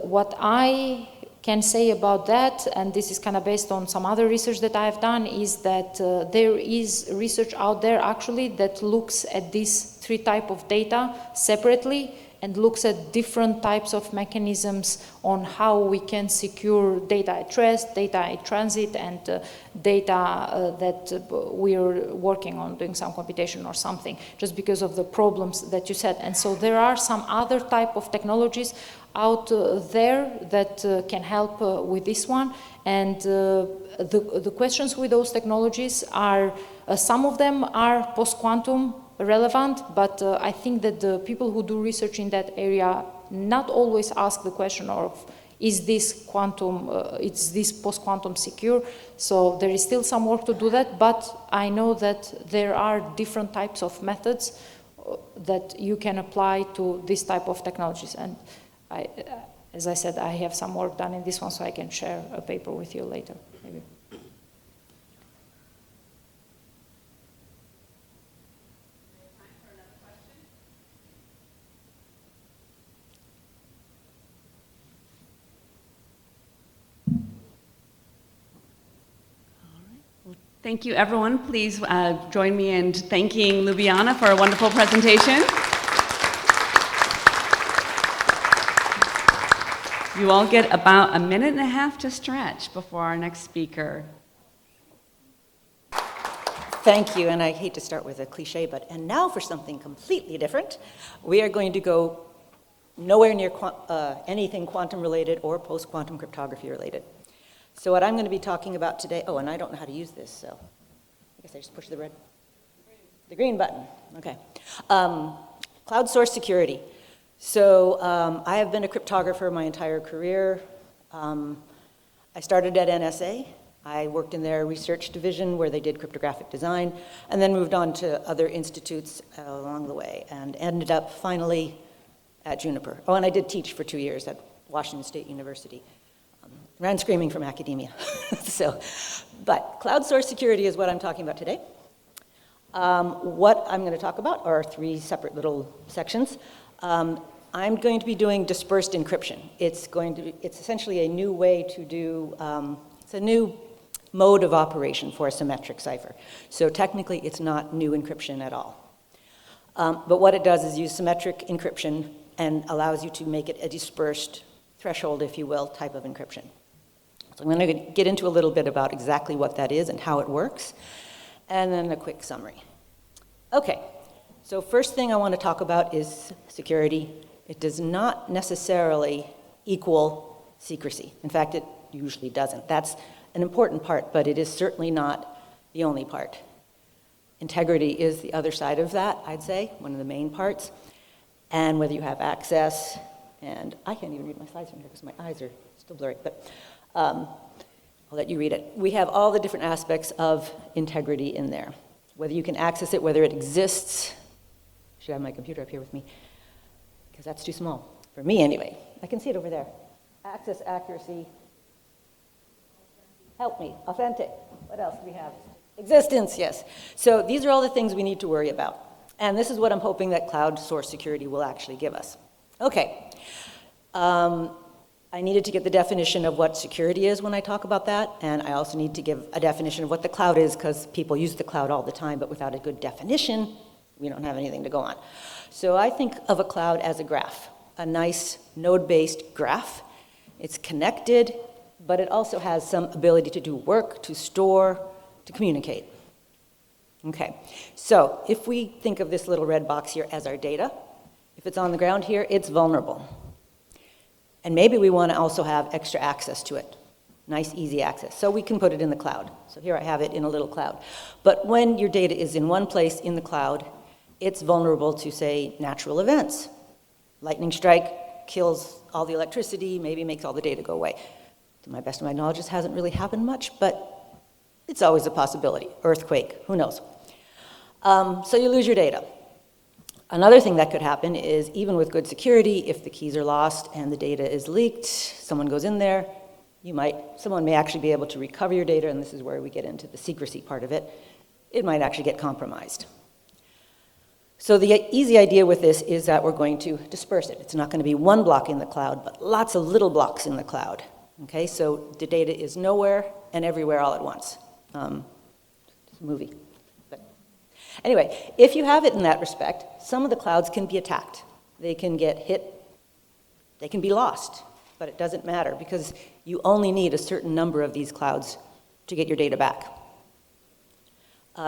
what I can say about that, and this is kind of based on some other research that I've done, is that there is research out there actually that looks at these three types of data separately and looks at different types of mechanisms on how we can secure data at rest, data at transit, and data that we are working on doing some computation or something, just because of the problems that you said. And so there are some other type of technologies out there that can help with this one. And the questions with those technologies are, some of them are post-quantum relevant, but I think that the people who do research in that area not always ask the question of, is this post-quantum secure? So there is still some work to do that, but I know that there are different types of methods that you can apply to this type of technologies. And as I said, I have some work done in this one, so I can share a paper with you later, maybe. Thank you, everyone. Please join me in thanking Lubjana for a wonderful presentation. You all get about a minute and a half to stretch before our next speaker. Thank you, and I hate to start with a cliche, but and now for something completely different. We are going to go nowhere near anything quantum related or post-quantum cryptography related. So what I'm going to be talking about today, oh, and I don't know how to use this, so I guess I just push the green button, okay. Cloud source security. So I have been a cryptographer my entire career. I started at NSA. I worked in their research division where they did cryptographic design, and then moved on to other institutes along the way, and ended up finally at Juniper. Oh, and I did teach for 2 years at Washington State University. Ran screaming from academia. But cloud source security is what I'm talking about today. What I'm going to talk about are 3 separate little sections. I'm going to be doing dispersed encryption. It's essentially a new way to do, it's a new mode of operation for a symmetric cipher. So technically, it's not new encryption at all. But what it does is use symmetric encryption and allows you to make it a dispersed threshold, if you will, type of encryption. So I'm going to get into a little bit about exactly what that is and how it works, and then a quick summary. Okay, so first thing I want to talk about is security. It does not necessarily equal secrecy. In fact, it usually doesn't. That's an important part, but it is certainly not the only part. Integrity is the other side of that, I'd say, one of the main parts. And whether you have access, and I can't even read my slides from here because my eyes are still blurry, but I'll let you read it. We have all the different aspects of integrity in there. Whether you can access it, whether it exists. I should have my computer up here with me, because that's too small, for me anyway. I can see it over there. Access, accuracy, help me, authentic. What else do we have? Existence, yes. So these are all the things we need to worry about. And this is what I'm hoping that cloud source security will actually give us. Okay. I needed to get the definition of what security is when I talk about that, and I also need to give a definition of what the cloud is, because people use the cloud all the time, but without a good definition, we don't have anything to go on. So I think of a cloud as a graph, a nice node-based graph. It's connected, but it also has some ability to do work, to store, to communicate. Okay, so if we think of this little red box here as our data, if it's on the ground here, it's vulnerable. And maybe we want to also have extra access to it, nice, easy access. So we can put it in the cloud. So here I have it in a little cloud. But when your data is in one place in the cloud, it's vulnerable to, say, natural events. Lightning strike kills all the electricity, maybe makes all the data go away. To my best of my knowledge, this hasn't really happened much, but it's always a possibility. Earthquake, who knows? So you lose your data. Another thing that could happen is, even with good security, if the keys are lost and the data is leaked, someone goes in there, someone may actually be able to recover your data, and this is where we get into the secrecy part of it. It might actually get compromised. So the easy idea with this is that we're going to disperse it. It's not going to be one block in the cloud, but lots of little blocks in the cloud. Okay, so the data is nowhere and everywhere all at once. It's a movie. Anyway, if you have it in that respect, some of the clouds can be attacked. They can get hit, they can be lost, but it doesn't matter because you only need a certain number of these clouds to get your data back.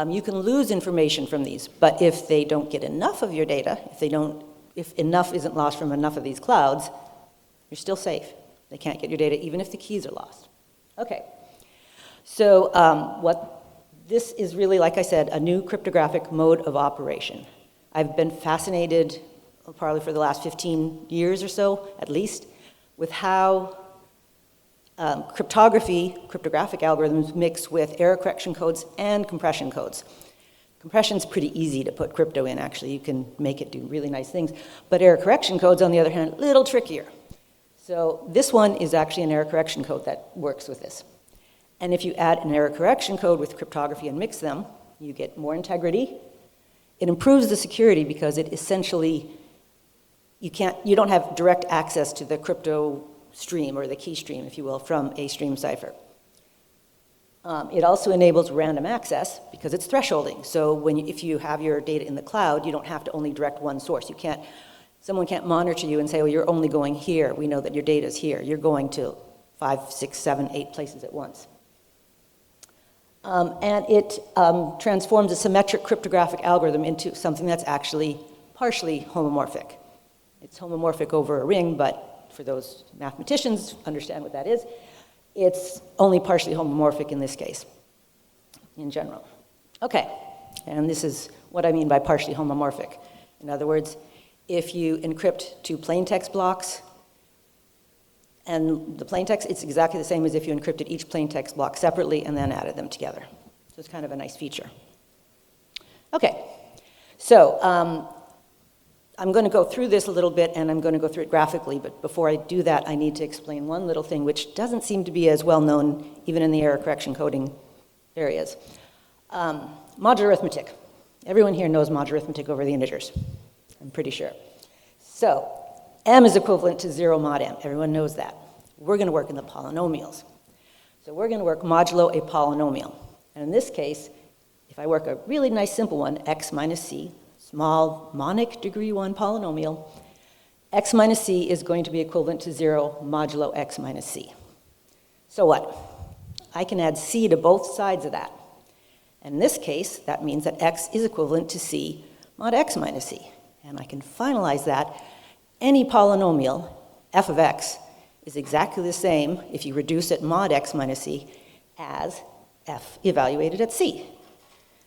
You can lose information from these, but if they don't get enough of your data, if enough isn't lost from enough of these clouds, you're still safe. They can't get your data even if the keys are lost. Okay, so this is really, like I said, a new cryptographic mode of operation. I've been fascinated, probably for the last 15 years or so, at least, with how cryptographic algorithms mix with error correction codes and compression codes. Compression's pretty easy to put crypto in, actually. You can make it do really nice things. But error correction codes, on the other hand, a little trickier. So this one is actually an error correction code that works with this. And if you add an error correction code with cryptography and mix them, you get more integrity. It improves the security because it essentially, you don't have direct access to the crypto stream, or the key stream, if you will, from a stream cipher. It also enables random access because it's thresholding. So if you have your data in the cloud, you don't have to only direct one source. Someone can't monitor you and say, oh, you're only going here. We know that your data is here. You're going to 5, 6, 7, 8 places at once. And it transforms a symmetric cryptographic algorithm into something that's actually partially homomorphic. It's homomorphic over a ring, but for those mathematicians understand what that is. It's only partially homomorphic in this case, in general. Okay, and this is what I mean by partially homomorphic. In other words, if you encrypt 2 plain text blocks, and the plain text, it's exactly the same as if you encrypted each plain text block separately and then added them together. So it's kind of a nice feature. Okay, so I'm going to go through this a little bit, and I'm going to go through it graphically, but before I do that, I need to explain one little thing which doesn't seem to be as well known even in the error correction coding areas. Modular arithmetic. Everyone here knows modular arithmetic over the integers, I'm pretty sure. So m is equivalent to 0 mod m. Everyone knows that. We're going to work in the polynomials. So we're going to work modulo a polynomial. And in this case, if I work a really nice simple one, x minus c, small monic degree 1 polynomial, x minus c is going to be equivalent to 0 modulo x minus c. So what? I can add c to both sides of that. And in this case, that means that x is equivalent to c mod x minus c. And I can finalize that. Any polynomial, f of x, is exactly the same if you reduce it mod x minus c as f evaluated at c.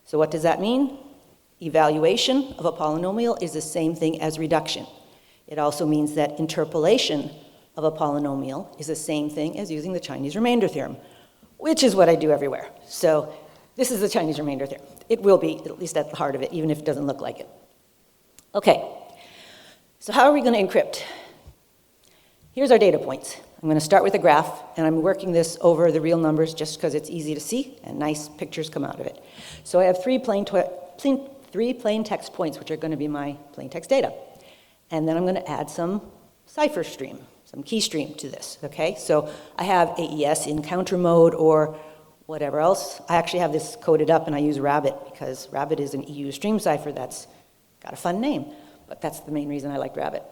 So what does that mean? Evaluation of a polynomial is the same thing as reduction. It also means that interpolation of a polynomial is the same thing as using the Chinese remainder theorem, which is what I do everywhere. So this is the Chinese remainder theorem. It will be, at least at the heart of it, even if it doesn't look like it. Okay, so how are we going to encrypt? Here's our data points. I'm going to start with a graph, and I'm working this over the real numbers just because it's easy to see, and nice pictures come out of it. So I have three plain text points, which are going to be my plain text data. And then I'm going to add some cipher stream, some key stream to this, okay? So I have AES in counter mode or whatever else. I actually have this coded up, and I use Rabbit because Rabbit is an EU stream cipher that's got a fun name, but that's the main reason I like Rabbit.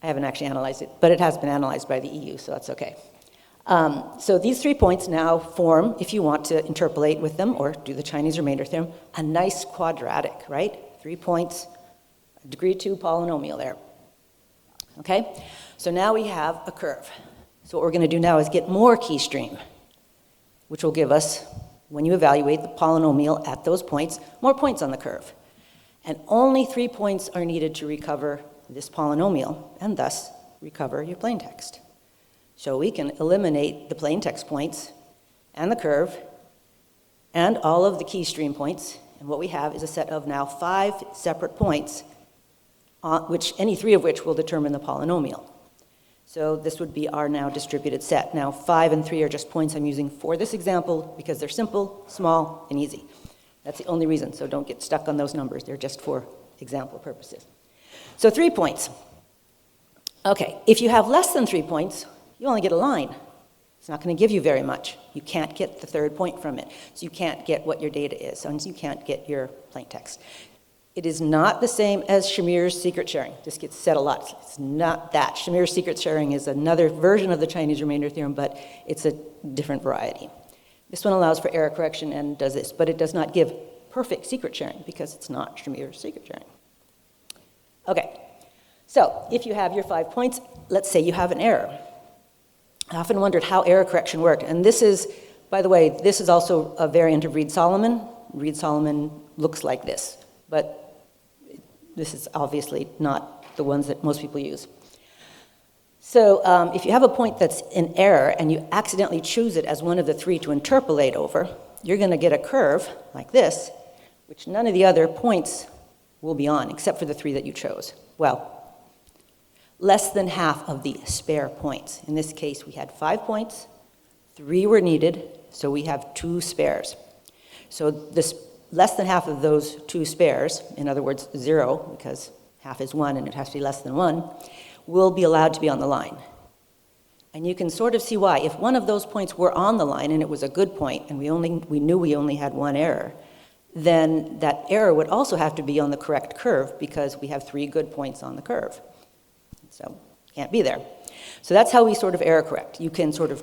I haven't actually analyzed it, but it has been analyzed by the EU, so that's okay. So these 3 points now form, if you want to interpolate with them or do the Chinese remainder theorem, a nice quadratic, right? 3 points, a degree 2 polynomial there. Okay? So now we have a curve. So what we're going to do now is get more key stream, which will give us, when you evaluate the polynomial at those points, more points on the curve. And only 3 points are needed to recover this polynomial, and thus recover your plain text. So we can eliminate the plain text points and the curve and all of the key stream points, and what we have is a set of now 5 separate points, any 3 of which will determine the polynomial. So this would be our now distributed set. Now 5 and 3 are just points I'm using for this example because they're simple, small, and easy. That's the only reason, so don't get stuck on those numbers. They're just for example purposes. So 3 points. Okay, if you have less than 3 points, you only get a line. It's not going to give you very much. You can't get the 3rd point from it. So you can't get what your data is, and you can't get your plain text. It is not the same as Shamir's secret sharing. This gets said a lot. It's not that. Shamir's secret sharing is another version of the Chinese remainder theorem, but it's a different variety. This one allows for error correction and does this, but it does not give perfect secret sharing because it's not Shamir's secret sharing. Okay, so if you have your 5 points, let's say you have an error. I often wondered how error correction worked, and this is, by the way, this is also a variant of Reed-Solomon. Reed-Solomon looks like this, but this is obviously not the ones that most people use. So if you have a point that's in error and you accidentally choose it as one of the three to interpolate over, you're going to get a curve like this, which none of the other points will be on, except for the three that you chose. Well, less than half of the spare points. In this case, we had 5 points, 3 were needed, so we have 2 spares. So this less than half of those 2 spares, in other words, 0, because half is 1 and it has to be less than 1, will be allowed to be on the line. And you can sort of see why. If one of those points were on the line and it was a good point, and we knew we only had 1 error, then that error would also have to be on the correct curve because we have 3 good points on the curve. So can't be there. So that's how we sort of error correct. You can sort of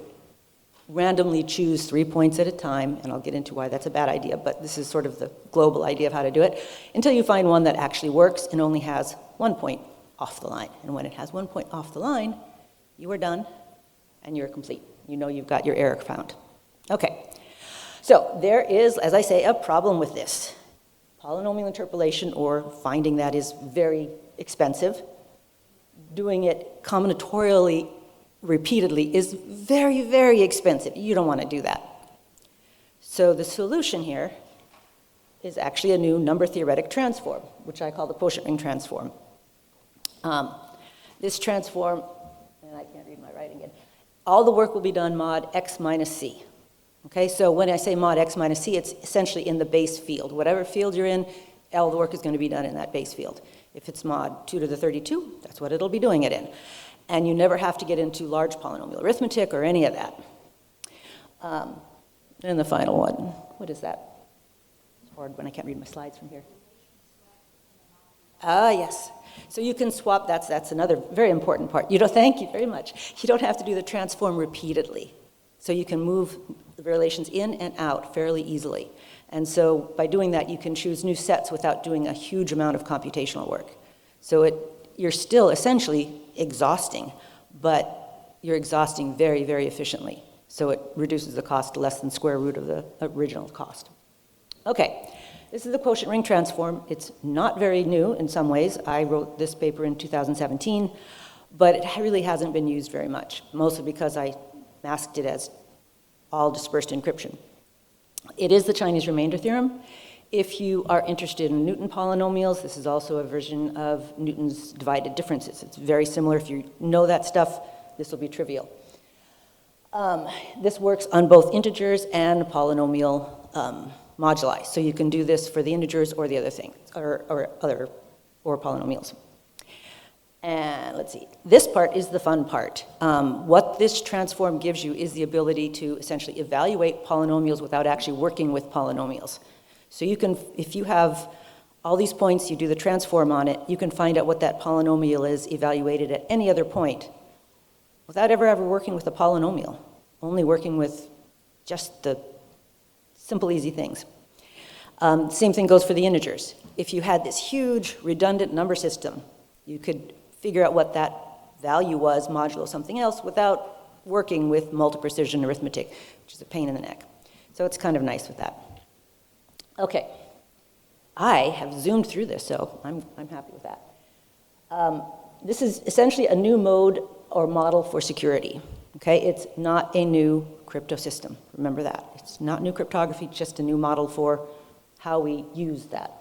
randomly choose 3 points at a time, and I'll get into why that's a bad idea, but this is sort of the global idea of how to do it, until you find one that actually works and only has 1 point off the line. And when it has 1 point off the line, you are done and you're complete. You know you've got your error found. Okay, so there is, as I say, a problem with this. Polynomial interpolation, or finding that, is very expensive. Doing it combinatorially repeatedly is very, very expensive. You don't want to do that. So the solution here is actually a new number theoretic transform, which I call the quotient ring transform. This transform, and I can't read my writing again, all the work will be done mod x minus c. Okay, so when I say mod x minus c, it's essentially in the base field. Whatever field you're in, all the work is going to be done in that base field. If it's mod 2 to the 32, that's what it'll be doing it in. And you never have to get into large polynomial arithmetic or any of that. And the final one, what is that? It's hard when I can't read my slides from here. Ah, yes. So you can swap, that's another very important part. Thank you very much. You don't have to do the transform repeatedly. So you can move the relations in and out fairly easily. And so by doing that, you can choose new sets without doing a huge amount of computational work. So you're still essentially exhausting, but you're exhausting very, very efficiently. So it reduces the cost to less than square root of the original cost. Okay, this is the quotient ring transform. It's not very new in some ways. I wrote this paper in 2017, but it really hasn't been used very much, mostly because I masked it as all dispersed encryption. It is the Chinese remainder theorem. If you are interested in Newton polynomials, this is also a version of Newton's divided differences. It's very similar. If you know that stuff, this will be trivial. This works on both integers and polynomial moduli. So you can do this for the integers or the other thing, or polynomials. And let's see, this part is the fun part. What this transform gives you is the ability to essentially evaluate polynomials without actually working with polynomials. So you can, if you have all these points, you do the transform on it, you can find out what that polynomial is evaluated at any other point without ever working with a polynomial, only working with just the simple, easy things. Same thing goes for the integers. If you had this huge redundant number system, you could figure out what that value was modulo something else without working with multi-precision arithmetic, which is a pain in the neck. So it's kind of nice with that. Okay, I have zoomed through this, so I'm happy with that. This is essentially a new mode or model for security. Okay, it's not a new crypto system. Remember that. It's not new cryptography, just a new model for how we use that.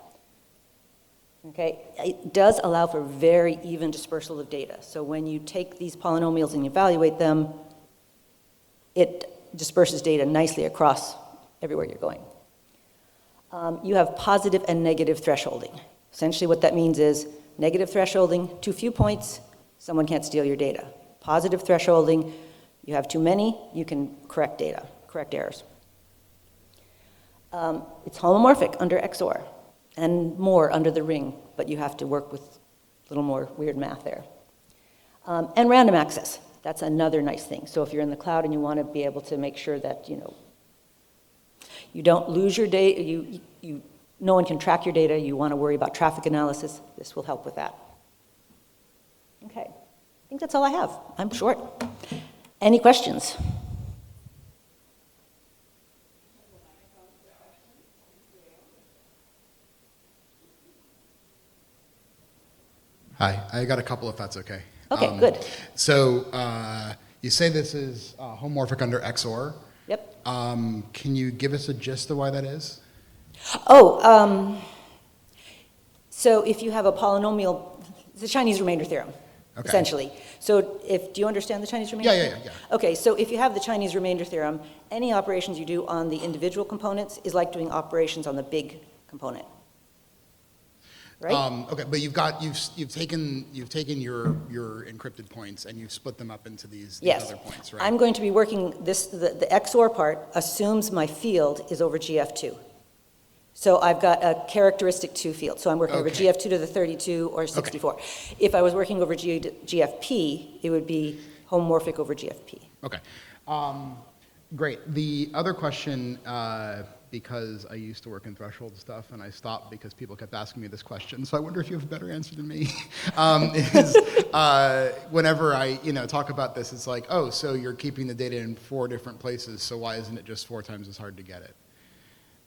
Okay, it does allow for very even dispersal of data. So when you take these polynomials and evaluate them, it disperses data nicely across everywhere you're going. You have positive and negative thresholding. Essentially what that means is negative thresholding, too few points, someone can't steal your data. Positive thresholding, you have too many, you can correct data, correct errors. It's homomorphic under XOR and more under the ring, but you have to work with a little more weird math there. And random access, that's another nice thing. So if you're in the cloud and you want to be able to make sure that, you don't lose your data, no one can track your data, you want to worry about traffic analysis, this will help with that. Okay, I think that's all I have. I'm short. Any questions? Hi, I got a couple if that's okay. Okay, good. So you say this is homomorphic under XOR. Yep. Can you give us a gist of why that is? Oh, so if you have a polynomial, it's the Chinese remainder theorem, Okay. essentially. So do you understand the Chinese remainder Yeah, theorem? yeah. Okay, so if you have the Chinese remainder theorem, any operations you do on the individual components is like doing operations on the big component. Right? Okay, but you've taken your encrypted points and you've split them up into these Yes. other points, right? I'm going to be working the XOR part assumes my field is over GF2. So I've got a characteristic 2 field. So I'm working over Okay. GF2 to the 32 or 64. If I was working over GFP, it would be homomorphic over GFP. Okay. Great. The other question, because I used to work in threshold stuff and I stopped because people kept asking me this question, so I wonder if you have a better answer than me, is whenever I talk about this, it's like, oh, so you're keeping the data in 4 different places, so why isn't it just 4 times as hard to get it?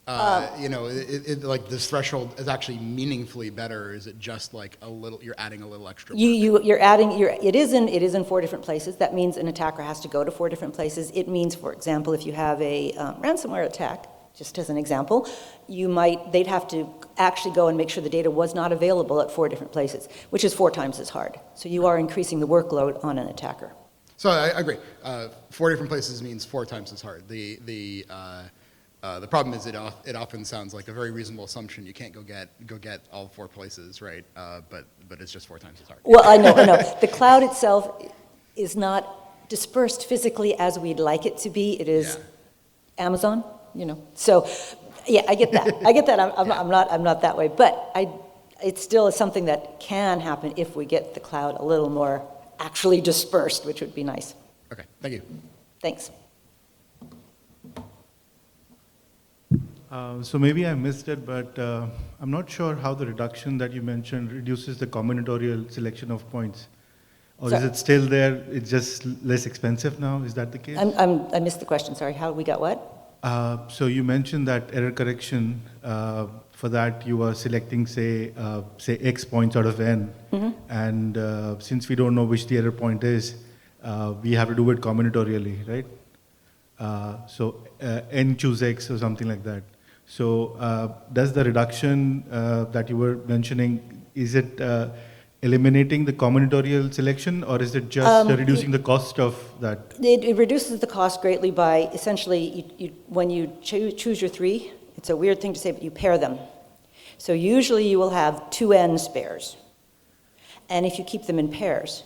Like this threshold is actually meaningfully better, or is it just like a little, you're adding a little extra work? It is in 4 different places. That means an attacker has to go to 4 different places. It means, for example, if you have a ransomware attack, just as an example, they'd have to actually go and make sure the data was not available at 4 different places, which is 4 times as hard. So you are increasing the workload on an attacker. So I agree. 4 different places means 4 times as hard. The problem is it often sounds like a very reasonable assumption. You can't go get all 4 places, right? But it's just 4 times as hard. Well, I know. The cloud itself is not dispersed physically as we'd like it to be. It is Amazon, So, yeah, I get that. I'm not that way. But it still is something that can happen if we get the cloud a little more actually dispersed, which would be nice. Okay, thank you. Thanks. So maybe I missed it, but I'm not sure how the reduction that you mentioned reduces the combinatorial selection of points. Or is it still there, it's just less expensive now? Is that the case? I missed the question, sorry. How we got what? So you mentioned that error correction, for that you are selecting, say X points out of N. Mm-hmm. And since we don't know which the error point is, we have to do it combinatorially, right? So N choose X or something like that. So does the reduction that you were mentioning, is it eliminating the combinatorial selection, or is it just reducing the cost of that? It reduces the cost greatly by essentially, when you choose your 3, it's a weird thing to say, but you pair them. So usually you will have 2 N pairs. And if you keep them in pairs,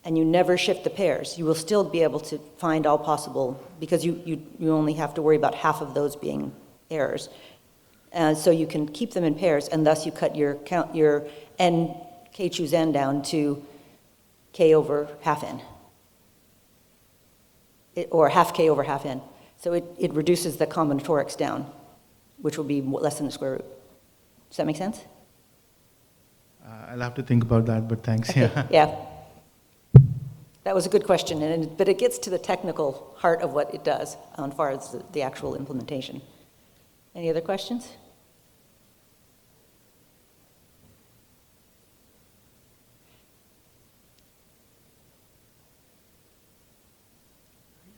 and you never shift the pairs, you will still be able to find all possible, because you only have to worry about half of those being errors. So you can keep them in pairs, and thus you cut your N, K choose N down to K over half N. Or half K over half N. So it reduces the combinatorics down, which will be less than the square root. Does that make sense? I'll have to think about that, but thanks. Okay. Yeah. Yeah. That was a good question, but it gets to the technical heart of what it does as far as the actual implementation. Any other questions?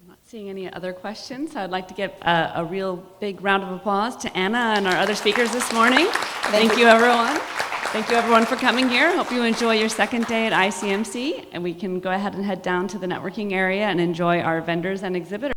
I'm not seeing any other questions. I'd like to give a real big round of applause to Anna and our other speakers this morning. Thank you, everyone. Thank you, everyone, for coming here. Hope you enjoy your second day at ICMC, and we can go ahead and head down to the networking area and enjoy our vendors and exhibitors.